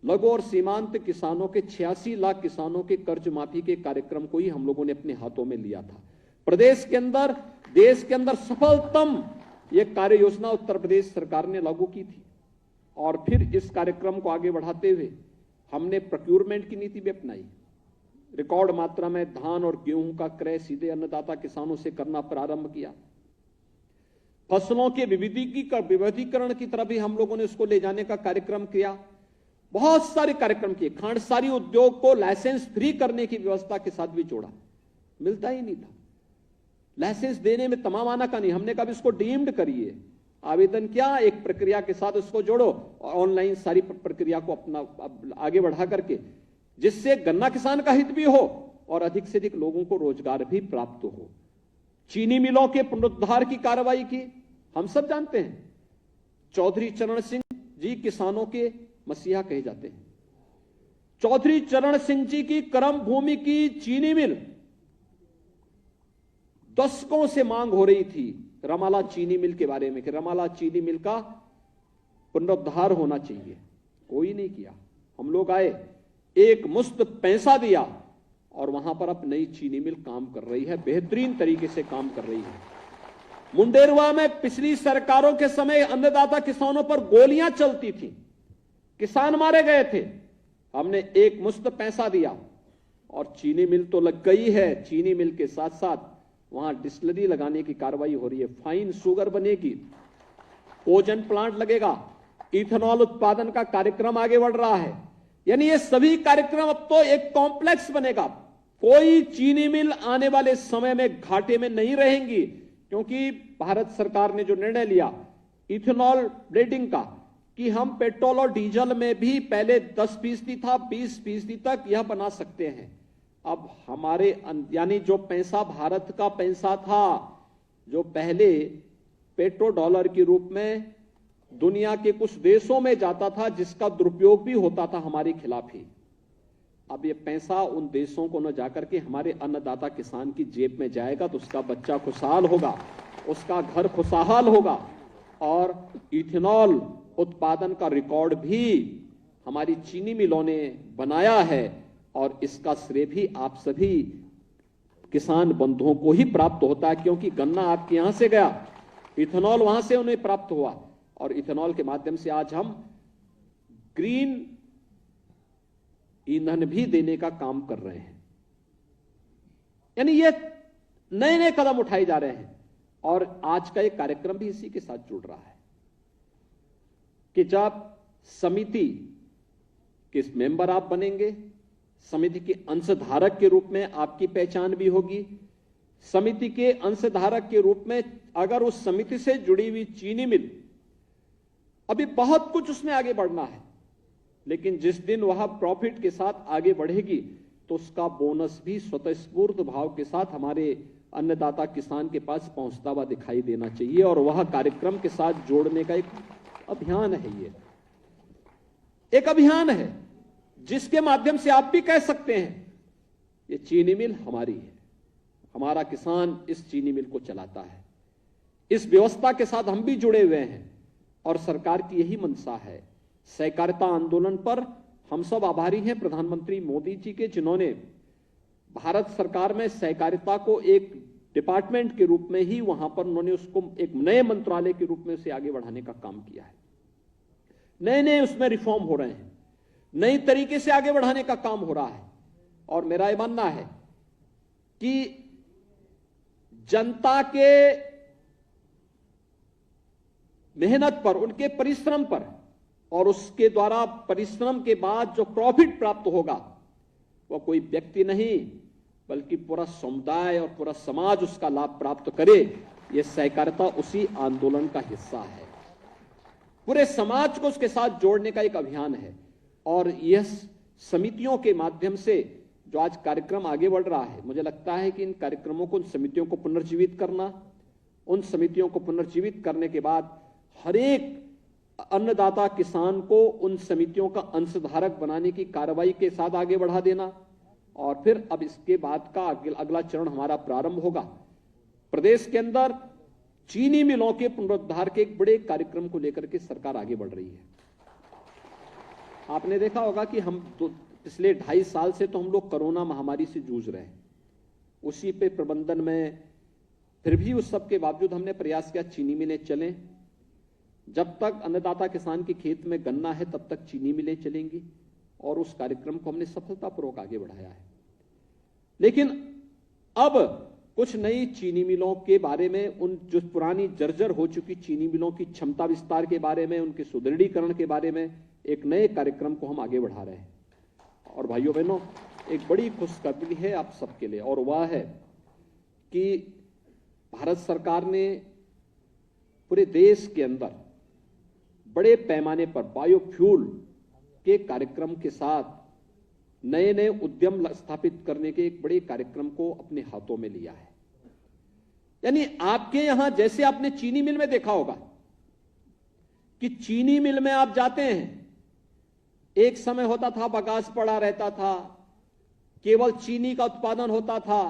लघु और सीमांत किसानों के 86 लाख किसानों के कर्ज माफी के कार्यक्रम को ही हम लोगों ने अपने हाथों में लिया था। प्रदेश के अंदर, देश के अंदर सफलतम ये कार्य योजना उत्तर प्रदेश सरकार ने लागू की थी। और फिर इस कार्यक्रम को आगे बढ़ाते हुए हमने प्रोक्योरमेंट की नीति भी अपनाई। रिकॉर्ड मात्रा में धान और गेहूं का क्रय सीधे अन्नदाता किसानों से करना प्रारंभ किया। फसलों के विविधीकरण की तरफ भी हम लोगों ने उसको ले जाने का कार्यक्रम किया। बहुत सारे कार्यक्रम किए। खांडसारी उद्योग को लाइसेंस फ्री करने की व्यवस्था के साथ भी जोड़ा, मिलता ही नहीं था। लाइसेंस देने में तमाम आना का नहीं, हमने कहा इसको डीम्ड करिए, आवेदन किया, एक प्रक्रिया के साथ उसको जोड़ो, और ऑनलाइन सारी प्रक्रिया को अपना आगे बढ़ा करके, जिससे गन्ना किसान का हित भी हो और अधिक से अधिक लोगों को रोजगार भी प्राप्त हो। चीनी मिलों के पुनरुद्धार की कार्रवाई की। हम सब जानते हैं चौधरी चरण सिंह जी किसानों के मसीहा कहे जाते हैं। चौधरी चरण सिंह जी की कर्म भूमि की चीनी मिल दशकों से मांग हो रही थी रमाला चीनी मिल के बारे में, कि रमाला चीनी मिल का पुनरुद्धार होना चाहिए। कोई नहीं किया। हम लोग आए, एक मुश्त पैसा दिया, और वहां पर अब नई चीनी मिल काम कर रही है, बेहतरीन तरीके से काम कर रही है। मुंडेरवा में पिछली सरकारों के समय अन्नदाता किसानों पर गोलियां चलती थी, किसान मारे गए थे। हमने एक मुश्त पैसा दिया और चीनी मिल तो लग गई है। चीनी मिल के साथ साथ वहां डिस्टिलरी लगाने की कार्रवाई हो रही है, फाइन शुगर बनेगी, कोजन प्लांट लगेगा, इथेनॉल उत्पादन का कार्यक्रम आगे बढ़ रहा है। यानी ये सभी कार्यक्रम अब तो एक कॉम्प्लेक्स बनेगा। कोई चीनी मिल आने वाले समय में घाटे में नहीं रहेंगी, क्योंकि भारत सरकार ने जो निर्णय लिया इथेनॉल ब्लेंडिंग का, कि हम पेट्रोल और डीजल में भी पहले 10% था, 20% तक यह बना सकते हैं। अब हमारे यानी जो पैसा भारत का पैसा था, जो पहले पेट्रो डॉलर के रूप में दुनिया के कुछ देशों में जाता था, जिसका दुरुपयोग भी होता था हमारे खिलाफ ही, अब ये पैसा उन देशों को न जाकर के हमारे अन्नदाता किसान की जेब में जाएगा, तो उसका बच्चा खुशहाल होगा, उसका घर खुशहाल होगा। और इथेनॉल उत्पादन का रिकॉर्ड भी हमारी चीनी मिलों ने बनाया है, और इसका श्रेय भी आप सभी किसान बंधुओं को ही प्राप्त होता है, क्योंकि गन्ना आपके यहां से गया, इथेनॉल वहां से उन्हें प्राप्त हुआ, और इथेनॉल के माध्यम से आज हम ग्रीन ईंधन भी देने का काम कर रहे हैं। यानी ये नए नए कदम उठाए जा रहे हैं, और आज का एक कार्यक्रम भी इसी के साथ जुड़ रहा है कि जब समिति के मेंबर आप बनेंगे, समिति के अंशधारक के रूप में आपकी पहचान भी होगी। समिति के अंशधारक के रूप में अगर उस समिति से जुड़ी हुई चीनी मिल, अभी बहुत कुछ उसमें आगे बढ़ना है, लेकिन जिस दिन वह प्रॉफिट के साथ आगे बढ़ेगी तो उसका बोनस भी स्वतःस्फूर्त भाव के साथ हमारे अन्नदाता किसान के पास पहुंचता हुआ दिखाई देना चाहिए, और वह कार्यक्रम के साथ जोड़ने का एक अभियान है। ये एक अभियान है जिसके माध्यम से आप भी कह सकते हैं ये चीनी मिल हमारी है, हमारा किसान इस चीनी मिल को चलाता है। इस व्यवस्था के साथ हम भी जुड़े हुए हैं और सरकार की यही मंशा है। सहकारिता आंदोलन पर हम सब आभारी हैं प्रधानमंत्री मोदी जी के, जिन्होंने भारत सरकार में सहकारिता को एक डिपार्टमेंट के रूप में ही वहां पर उन्होंने उसको एक नए मंत्रालय के रूप में उसे आगे बढ़ाने का काम किया है। नए नए उसमें रिफॉर्म हो रहे हैं, नई तरीके से आगे बढ़ाने का काम हो रहा है। और मेरा यह मानना है कि जनता के मेहनत पर, उनके परिश्रम पर और उसके द्वारा परिश्रम के बाद जो प्रॉफिट प्राप्त होगा वह कोई व्यक्ति नहीं बल्कि पूरा समुदाय और पूरा समाज उसका लाभ प्राप्त करे। यह सहकारिता उसी आंदोलन का हिस्सा है। पूरे समाज को उसके साथ जोड़ने का एक अभियान है और यह समितियों के माध्यम से जो आज कार्यक्रम आगे बढ़ रहा है, मुझे लगता है कि इन कार्यक्रमों को, उन समितियों को पुनर्जीवित करना, उन समितियों को पुनर्जीवित करने के बाद हर एक अन्नदाता किसान को उन समितियों का अंशधारक बनाने की कार्रवाई के साथ आगे बढ़ा देना और फिर अब इसके बाद का अगला चरण हमारा प्रारंभ होगा। प्रदेश के अंदर चीनी मिलों के पुनरुद्धार के एक बड़े कार्यक्रम को लेकर के सरकार आगे बढ़ रही है। आपने देखा होगा कि हम पिछले 2.5 साल से तो हम लोग कोरोना महामारी से जूझ रहे हैं, उसी पे प्रबंधन में, फिर भी उस सब के बावजूद हमने प्रयास किया चीनी मिलें चलें। जब तक अन्नदाता किसान के खेत में गन्ना है तब तक चीनी मिलें चलेंगी और उस कार्यक्रम को हमने सफलतापूर्वक आगे बढ़ाया है। लेकिन अब कुछ नई चीनी मिलों के बारे में, उन जो पुरानी जर्जर हो चुकी चीनी मिलों की क्षमता विस्तार के बारे में, उनके सुदृढ़ीकरण के बारे में एक नए कार्यक्रम को हम आगे बढ़ा रहे हैं। और भाइयों बहनों, एक बड़ी खुशखबरी है आप सबके लिए और वह है कि भारत सरकार ने पूरे देश के अंदर बड़े पैमाने पर बायोफ्यूल के कार्यक्रम के साथ नए नए उद्यम स्थापित करने के एक बड़े कार्यक्रम को अपने हाथों में लिया है। यानी आपके यहां जैसे आपने चीनी मिल में देखा होगा कि चीनी मिल में आप जाते हैं, एक समय होता था बगास पड़ा रहता था, केवल चीनी का उत्पादन होता था,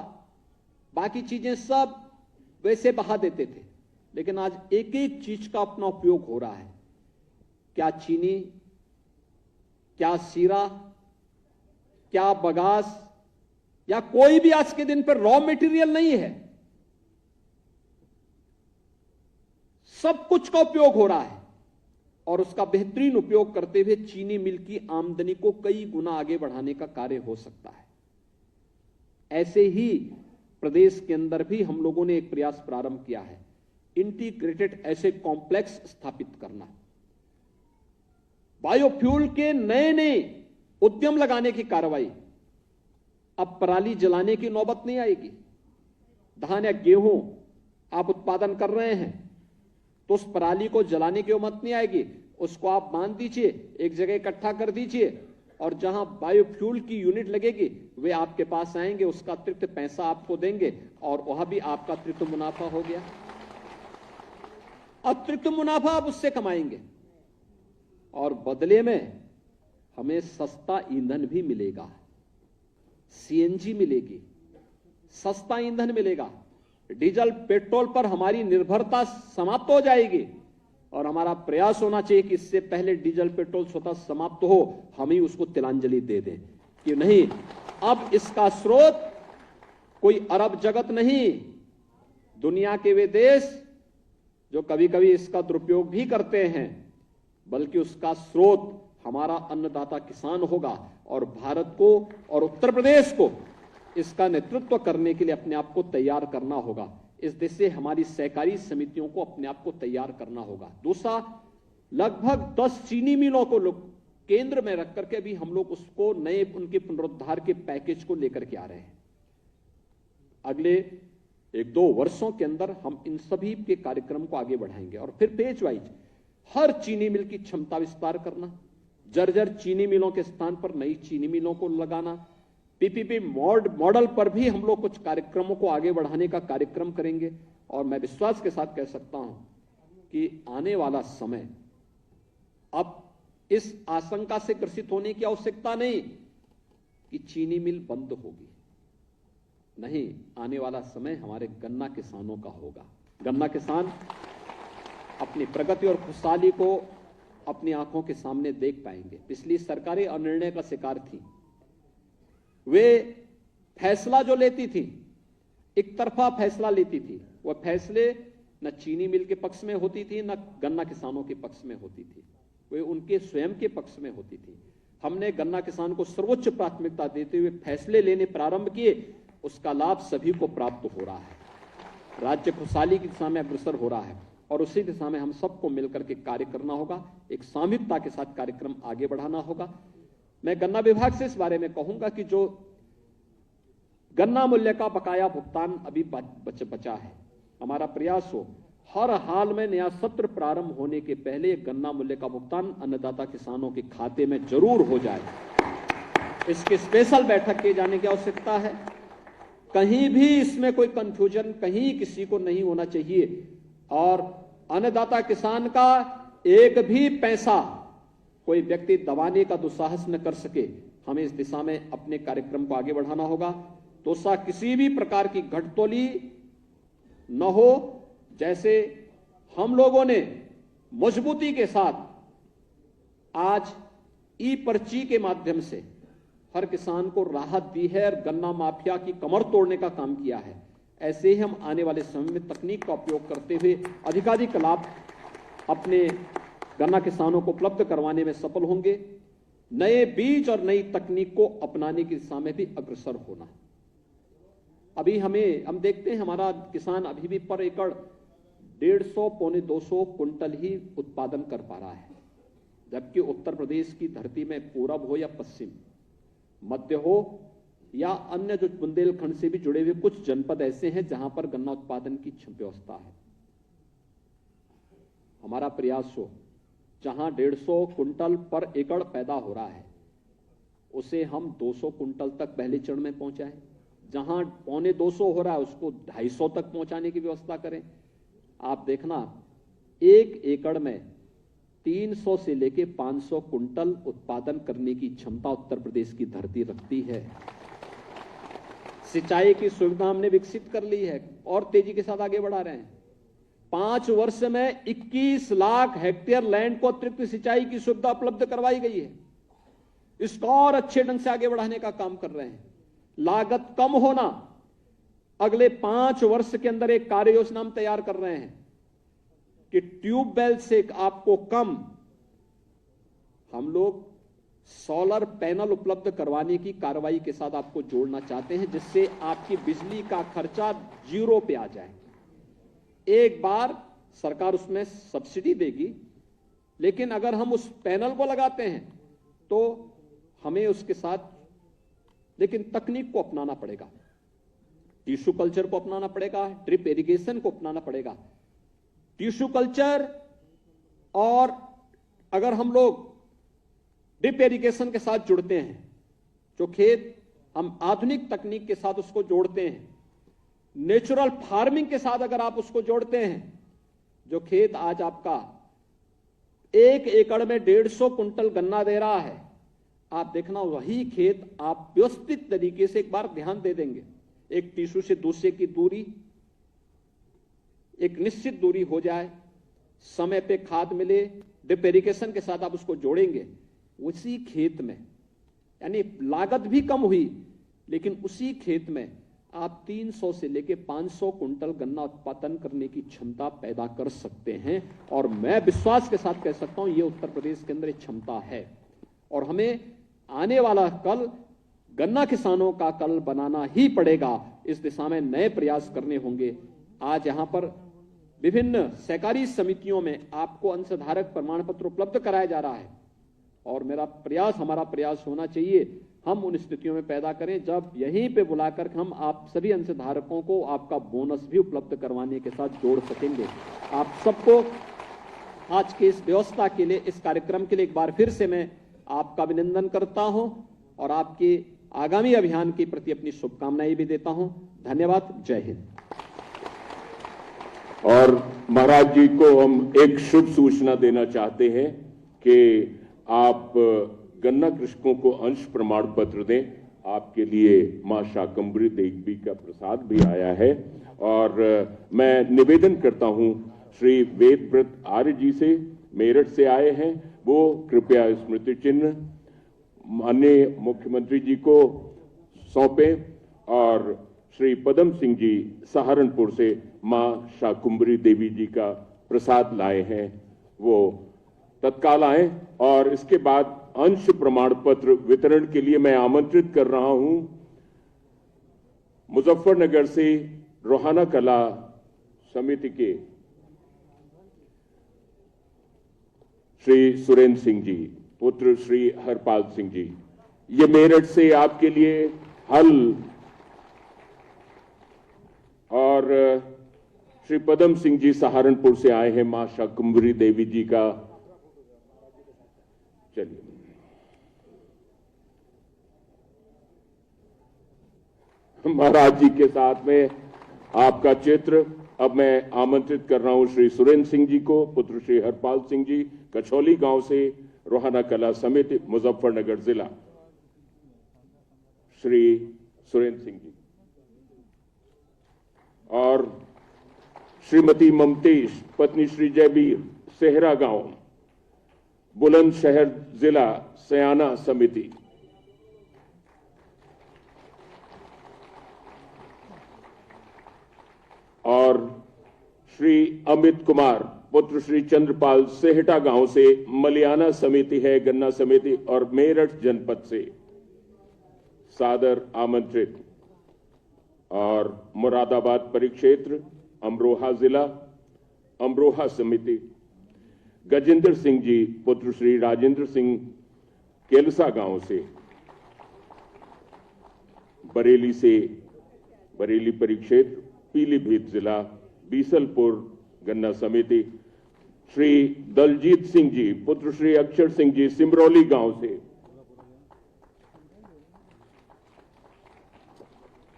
बाकी चीजें सब वैसे बहा देते थे। लेकिन आज एक एक चीज का अपना उपयोग हो रहा है। क्या चीनी, क्या सीरा, क्या बगास या कोई भी आज के दिन पर रॉ मटेरियल नहीं है, सब कुछ का उपयोग हो रहा है और उसका बेहतरीन उपयोग करते हुए चीनी मिल की आमदनी को कई गुना आगे बढ़ाने का कार्य हो सकता है। ऐसे ही प्रदेश के अंदर भी हम लोगों ने एक प्रयास प्रारंभ किया है, इंटीग्रेटेड एसेट कॉम्प्लेक्स स्थापित करना, बायोफ्यूल के नए नए उद्यम लगाने की कार्रवाई। अब पराली जलाने की नौबत नहीं आएगी। धान या गेहूं आप उत्पादन कर रहे हैं तो उस पराली को जलाने की नौबत नहीं आएगी, उसको आप बांध दीजिए, एक जगह इकट्ठा कर दीजिए और जहां बायोफ्यूल की यूनिट लगेगी वे आपके पास आएंगे, उसका अतिरिक्त पैसा आपको देंगे और वहां भी आपका अतिरिक्त मुनाफा हो गया। अतिरिक्त मुनाफा आप उससे कमाएंगे और बदले में हमें सस्ता ईंधन भी मिलेगा, सीएनजी मिलेगी, सस्ता ईंधन मिलेगा, डीजल पेट्रोल पर हमारी निर्भरता समाप्त हो जाएगी और हमारा प्रयास होना चाहिए कि इससे पहले डीजल पेट्रोल स्वतः समाप्त हो, हम ही उसको तिलांजलि दे दें कि नहीं, अब इसका स्रोत कोई अरब जगत नहीं, दुनिया के वे देश जो कभी कभी इसका दुरुपयोग भी करते हैं, बल्कि उसका स्रोत हमारा अन्नदाता किसान होगा और भारत को और उत्तर प्रदेश को इसका नेतृत्व करने के लिए अपने आप को तैयार करना होगा। इस दिशा से हमारी सहकारी समितियों को अपने आप को तैयार करना होगा। दूसरा, लगभग 10 चीनी मिलों को केंद्र में रख करके भी हम लोग उसको नए उनके पुनरुद्धार के पैकेज को लेकर के आ रहे हैं। अगले 1-2 वर्षों के अंदर हम इन सभी के कार्यक्रम को आगे बढ़ाएंगे और फिर पेज वाइज हर चीनी मिल की क्षमता विस्तार करना, जर्जर चीनी मिलों के स्थान पर नई चीनी मिलों को लगाना, पीपीपी मॉडल पर भी हम लोग कुछ कार्यक्रमों को आगे बढ़ाने का कार्यक्रम करेंगे और मैं विश्वास के साथ कह सकता हूं कि आने वाला समय अब इस आशंका से ग्रसित होने की आवश्यकता नहीं कि चीनी मिल बंद होगी। नहीं, आने वाला समय हमारे गन्ना किसानों का होगा। गन्ना किसान अपनी प्रगति और खुशहाली को अपनी आंखों के सामने देख पाएंगे। पिछली सरकारें अनिर्णय का शिकार थी। वे फैसला जो लेती थी, एक तरफा फैसला लेती थी। वह फैसले न चीनी मिल के पक्ष में होती थी, न गन्ना किसानों के पक्ष में होती थी, वे उनके स्वयं के पक्ष में होती थी। हमने गन्ना किसान को सर्वोच्च प्राथमिकता देते हुए फैसले लेने प्रारंभ किए, उसका लाभ सभी को प्राप्त हो रहा है। राज्य खुशहाली की दिशा में अग्रसर हो रहा है और उसी दिशा में हम सबको मिलकर के कार्य करना होगा। एक सामूहिकता के साथ कार्यक्रम आगे बढ़ाना होगा। मैं गन्ना विभाग से इस बारे में कहूंगा कि जो गन्ना मूल्य का बकाया भुगतान अभी बचा है, हमारा प्रयास हो हर हाल में नया सत्र प्रारंभ होने के पहले गन्ना मूल्य का भुगतान अन्नदाता किसानों के खाते में जरूर हो जाए। इसकी स्पेशल बैठक किए जाने की आवश्यकता है। कहीं भी इसमें कोई कंफ्यूजन कहीं किसी को नहीं होना चाहिए और अन्नदाता किसान का एक भी पैसा कोई व्यक्ति दबाने का दुस्साहस न कर सके। हमें इस दिशा में अपने कार्यक्रम को आगे बढ़ाना होगा। तो किसी भी प्रकार की घटतोली न हो। जैसे हम लोगों ने मजबूती के साथ आज ई पर्ची के माध्यम से हर किसान को राहत दी है और गन्ना माफिया की कमर तोड़ने का काम किया है, ऐसे ही हम आने वाले समय में तकनीक का उपयोग करते हुए अधिकाधिक लाभ अपने गन्ना किसानों को उपलब्ध करवाने में सफल होंगे। नए बीज और नई तकनीक को अपनाने की दिशा में भी अग्रसर होना। अभी हम देखते हैं हमारा किसान अभी भी पर एकड़ 150 पौने 200 कुंटल ही उत्पादन कर पा रहा है, जबकि उत्तर प्रदेश की धरती में पूरब हो या पश्चिम, मध्य हो या अन्य जो बुंदेलखंड से भी जुड़े हुए कुछ जनपद ऐसे हैं जहां पर गन्ना उत्पादन की व्यवस्था है। हमारा प्रयास हो जहां 150 कुंटल पर एकड़ पैदा हो रहा है उसे हम 200 कुंटल तक पहले चरण में पहुंचाएं। जहां पौने 200 हो रहा है उसको 250 तक पहुंचाने की व्यवस्था करें। आप देखना एक एकड़ में 300 से लेके 500 कुंटल उत्पादन करने की क्षमता उत्तर प्रदेश की धरती रखती है। सिंचाई की सुविधा हमने विकसित कर ली है और तेजी के साथ आगे बढ़ा रहे हैं। 5 वर्ष में 21 लाख हेक्टेयर लैंड को अतिरिक्त सिंचाई की सुविधा उपलब्ध करवाई गई है। इसको और अच्छे ढंग से आगे बढ़ाने का काम कर रहे हैं। लागत कम होना, अगले 5 वर्ष के अंदर एक कार्य योजना हम तैयार कर रहे हैं कि ट्यूबवेल से आपको कम हम लोग सोलर पैनल उपलब्ध करवाने की कार्रवाई के साथ आपको जोड़ना चाहते हैं, जिससे आपकी बिजली का खर्चा 0 पे आ जाए। एक बार सरकार उसमें सब्सिडी देगी, लेकिन अगर हम उस पैनल को लगाते हैं तो हमें उसके साथ लेकिन तकनीक को अपनाना पड़ेगा। टिश्यू कल्चर को अपनाना पड़ेगा, ड्रिप इरिगेशन को अपनाना पड़ेगा। टिश्यू कल्चर और अगर हम लोग ड्रिप इरिगेशन के साथ जुड़ते हैं, जो खेत हम आधुनिक तकनीक के साथ उसको जोड़ते हैं, नेचुरल फार्मिंग के साथ अगर आप उसको जोड़ते हैं, जो खेत आज आपका 1 एकड़ में 150 कुंटल गन्ना दे रहा है, आप देखना वही खेत आप व्यवस्थित तरीके से एक बार ध्यान दे देंगे, एक टिश्यू से दूसरे की दूरी एक निश्चित दूरी हो जाए, समय पे खाद मिले, ड्रिप इरिगेशन के साथ आप उसको जोड़ेंगे, उसी खेत में यानी लागत भी कम हुई, लेकिन उसी खेत में आप 300 से लेके 500 कुंटल गन्ना उत्पादन करने की क्षमता पैदा कर सकते हैं। और मैं विश्वास के साथ कह सकता हूं ये उत्तर प्रदेश के अंदर एक क्षमता है और हमें आने वाला कल गन्ना किसानों का कल बनाना ही पड़ेगा। इस दिशा में नए प्रयास करने होंगे। आज यहां पर विभिन्न सहकारी समितियों में आपको अंशधारक प्रमाण पत्र उपलब्ध कराया जा रहा है और हमारा प्रयास होना चाहिए हम उन स्थितियों में पैदा करें जब यहीं पे बुलाकर हम आप सभी अंशधारकों को आपका बोनस भी उपलब्ध करवाने के साथ जोड़ सकेंगे। आप सबको आज के इस व्यवस्था के लिए, इस कार्यक्रम के लिए एक बार फिर से मैं आपका अभिनंदन करता हूं और आपके आगामी अभियान के प्रति अपनी शुभकामनाएं भी देता हूं। धन्यवाद। जय हिंद। और महाराज जी को हम एक शुभ सूचना देना चाहते हैं कि आप गन्ना कृषकों को अंश प्रमाण पत्र दें। आपके लिए मां शाकंभरी देवी का प्रसाद भी आया है और मैं निवेदन करता हूं श्री वेदव्रत आर्य जी से, मेरठ से आए हैं, वो कृपया स्मृति चिन्ह माननीय मुख्यमंत्री जी को सौंपें और श्री पदम सिंह जी सहारनपुर से मां शाकुंभरी देवी जी का प्रसाद लाए हैं, वो तत्काल आए। और इसके बाद अंश प्रमाण पत्र वितरण के लिए मैं आमंत्रित कर रहा हूं मुजफ्फरनगर से रोहाना कला समिति के श्री सुरेंद्र सिंह जी, पुत्र श्री हरपाल सिंह जी। ये मेरठ से आपके लिए हल और श्री पदम सिंह जी सहारनपुर से आए हैं मां शाकुंभरी देवी जी का। चलिए महाराज जी के साथ में आपका चित्र अब मैं आमंत्रित कर रहा हूं श्री सुरेंद्र सिंह जी को, पुत्र श्री हरपाल सिंह जी, कछौली गांव से, रोहाना कला समिति, मुजफ्फरनगर जिला। श्री सुरेंद्र सिंह जी और श्रीमती ममतेश, पत्नी श्री जयबीर, सेहरा गांव, बुलंदशहर जिला, सयाना समिति। और श्री अमित कुमार, पुत्र श्री चंद्रपाल, सेहटा गांव से, मलियाना समिति है, गन्ना समिति और मेरठ जनपद से सादर आमंत्रित। और मुरादाबाद परिक्षेत्र, अमरोहा जिला, अमरोहा समिति, गजेंद्र सिंह जी, पुत्र श्री राजेंद्र सिंह, केलसा गांव से, बरेली से, बरेली परिक्षेत्र, पीलीभीत जिला, बीसलपुर गन्ना समिति, श्री दलजीत सिंह जी, पुत्र श्री अक्षर सिंह जी, सिमरौली गांव से।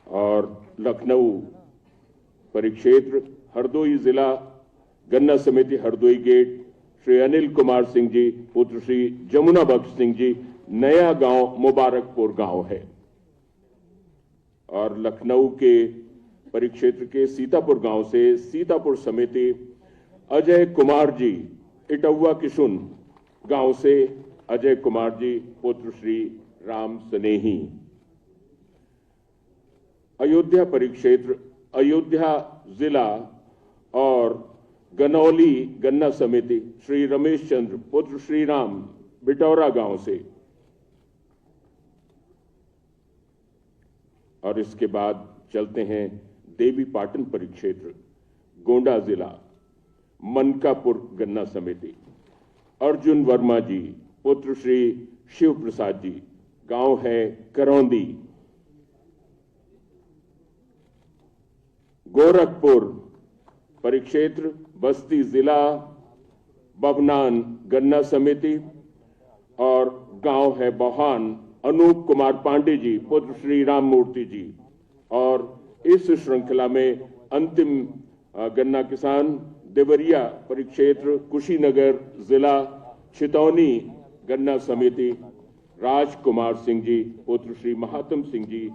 और लखनऊ परिक्षेत्र, हरदोई जिला, गन्ना समिति, हरदोई गेट, श्री अनिल कुमार सिंह जी, पुत्र श्री जमुना बख्श सिंह जी, नया गांव मुबारकपुर गांव है। और लखनऊ के परिक्षेत्र के सीतापुर गांव से, सीतापुर समिति, अजय कुमार जी, इटौवा किशुन गांव से, अजय कुमार जी, पुत्र श्री राम स्नेही। अयोध्या परिक्षेत्र, अयोध्या जिला और गनौली गन्ना समिति, श्री रमेश चंद्र, पुत्र श्री राम, बिटौरा गांव से। और इसके बाद चलते हैं देवी पाटन परिक्षेत्र, गोंडा जिला, मनकापुर गन्ना समिति, अर्जुन वर्मा जी, पुत्र श्री शिव प्रसाद जी, गांव है करौंदी। गोरखपुर परिक्षेत्र, बस्ती जिला, बभनान गन्ना समिति और गांव है बहान, अनूप कुमार पांडे जी, पुत्र श्री राम मूर्ति जी। और इस श्रृंखला में अंतिम गन्ना किसान, देवरिया परिक्षेत्र, कुशीनगर जिला, छितौनी गन्ना समिति, राजकुमार सिंह जी, पुत्र श्री महात्म सिंह जी,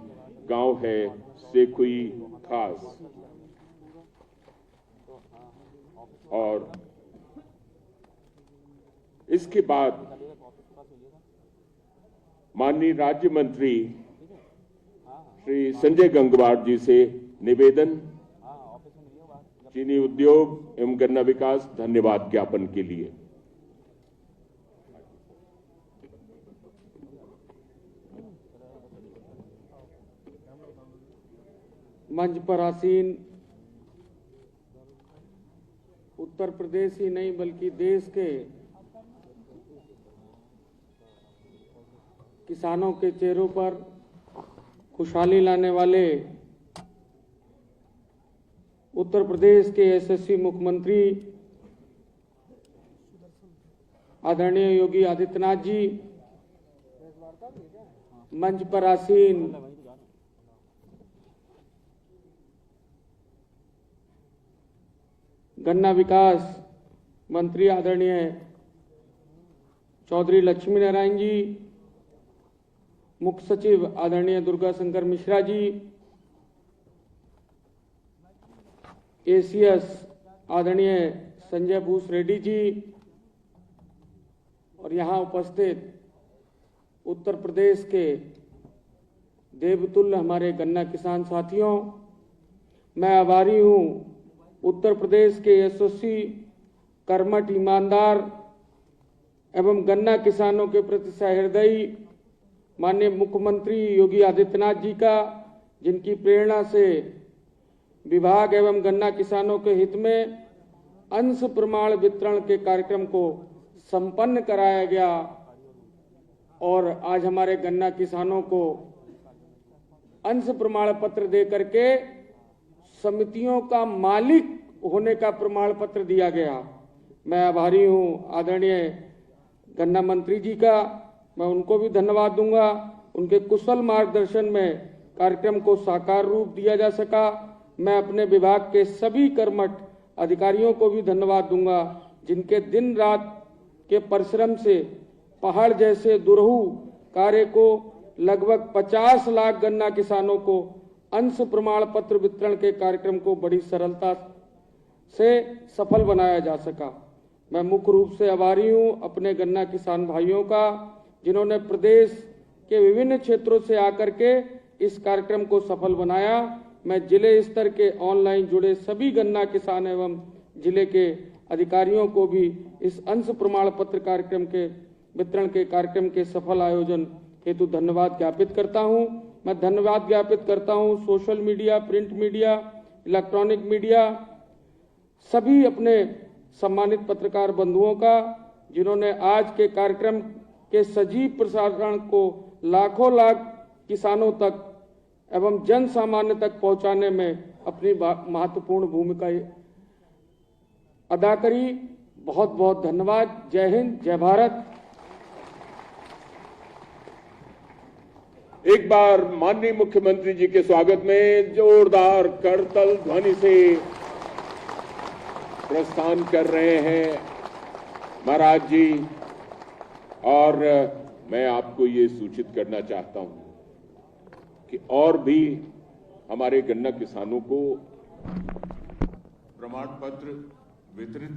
गांव है सेखुई खास। और इसके बाद माननीय राज्य मंत्री श्री संजय गंगवार जी से निवेदन, चीनी उद्योग एवं गन्ना विकास धन्यवाद ज्ञापन के लिए। मंच पर आसीन उत्तर प्रदेश ही नहीं बल्कि देश के किसानों के चेहरों पर खुशहाली लाने वाले उत्तर प्रदेश के यशस्वी मुख्यमंत्री आदरणीय योगी आदित्यनाथ जी, मंच पर आसीन गन्ना विकास मंत्री आदरणीय चौधरी लक्ष्मी नारायण जी, मुख्य सचिव आदरणीय दुर्गा शंकर मिश्रा जी, एसीएस आदरणीय संजय भूस रेड्डी जी और यहाँ उपस्थित उत्तर प्रदेश के देवतुल्य हमारे गन्ना किसान साथियों, मैं आभारी हूँ उत्तर प्रदेश के यशस्वी, कर्मठ, ईमानदार एवं गन्ना किसानों के प्रति सहृदयी माननीय मुख्यमंत्री योगी आदित्यनाथ जी का, जिनकी प्रेरणा से विभाग एवं गन्ना किसानों के हित में अंश प्रमाण वितरण के कार्यक्रम को संपन्न कराया गया और आज हमारे गन्ना किसानों को अंश प्रमाण पत्र दे करके समितियों का मालिक होने का प्रमाण पत्र दिया गया। मैं आभारी हूं आदरणीय गन्ना मंत्री जी का, मैं उनको भी धन्यवाद दूंगा। उनके कुशल मार्गदर्शन में कार्यक्रम को साकार रूप दिया जा सका। मैं अपने विभाग के सभी कर्मठ अधिकारियों को भी धन्यवाद दूंगा, जिनके दिन रात के परिश्रम से पहाड़ जैसे दुरूह कार्य को लगभग 50 लाख गन्ना किसानों को अंश प्रमाण पत्र वितरण के कार्यक्रम को बड़ी सरलता से सफल बनाया जा सका। मैं मुख्य रूप से आभारी हूं अपने गन्ना किसान भाइयों का, जिन्होंने प्रदेश के विभिन्न क्षेत्रों से आकर के इस कार्यक्रम को सफल बनाया। मैं जिले स्तर के ऑनलाइन जुड़े सभी गन्ना किसान एवं जिले के अधिकारियों को भी इस अंश प्रमाण पत्र कार्यक्रम के वितरण के कार्यक्रम के सफल आयोजन हेतु धन्यवाद ज्ञापित करता हूं। मैं धन्यवाद ज्ञापित करता हूं social media, print media, electronic media, सभी अपने सम्मानित पत्रकार बंधुओं का, जिन्होंने आज के कार्यक्रम के सजीव प्रसारण को लाखों लाख किसानों तक एवं जन सामान्य तक पहुंचाने में अपनी महत्वपूर्ण भूमिका अदा करी। बहुत बहुत धन्यवाद। जय हिंद, जय भारत। एक बार माननीय मुख्यमंत्री जी के स्वागत में जोरदार करतल ध्वनि से प्रस्थान कर रहे हैं महाराज जी। और मैं आपको ये सूचित करना चाहता हूं कि और भी हमारे गन्ना किसानों को प्रमाण पत्र वितरित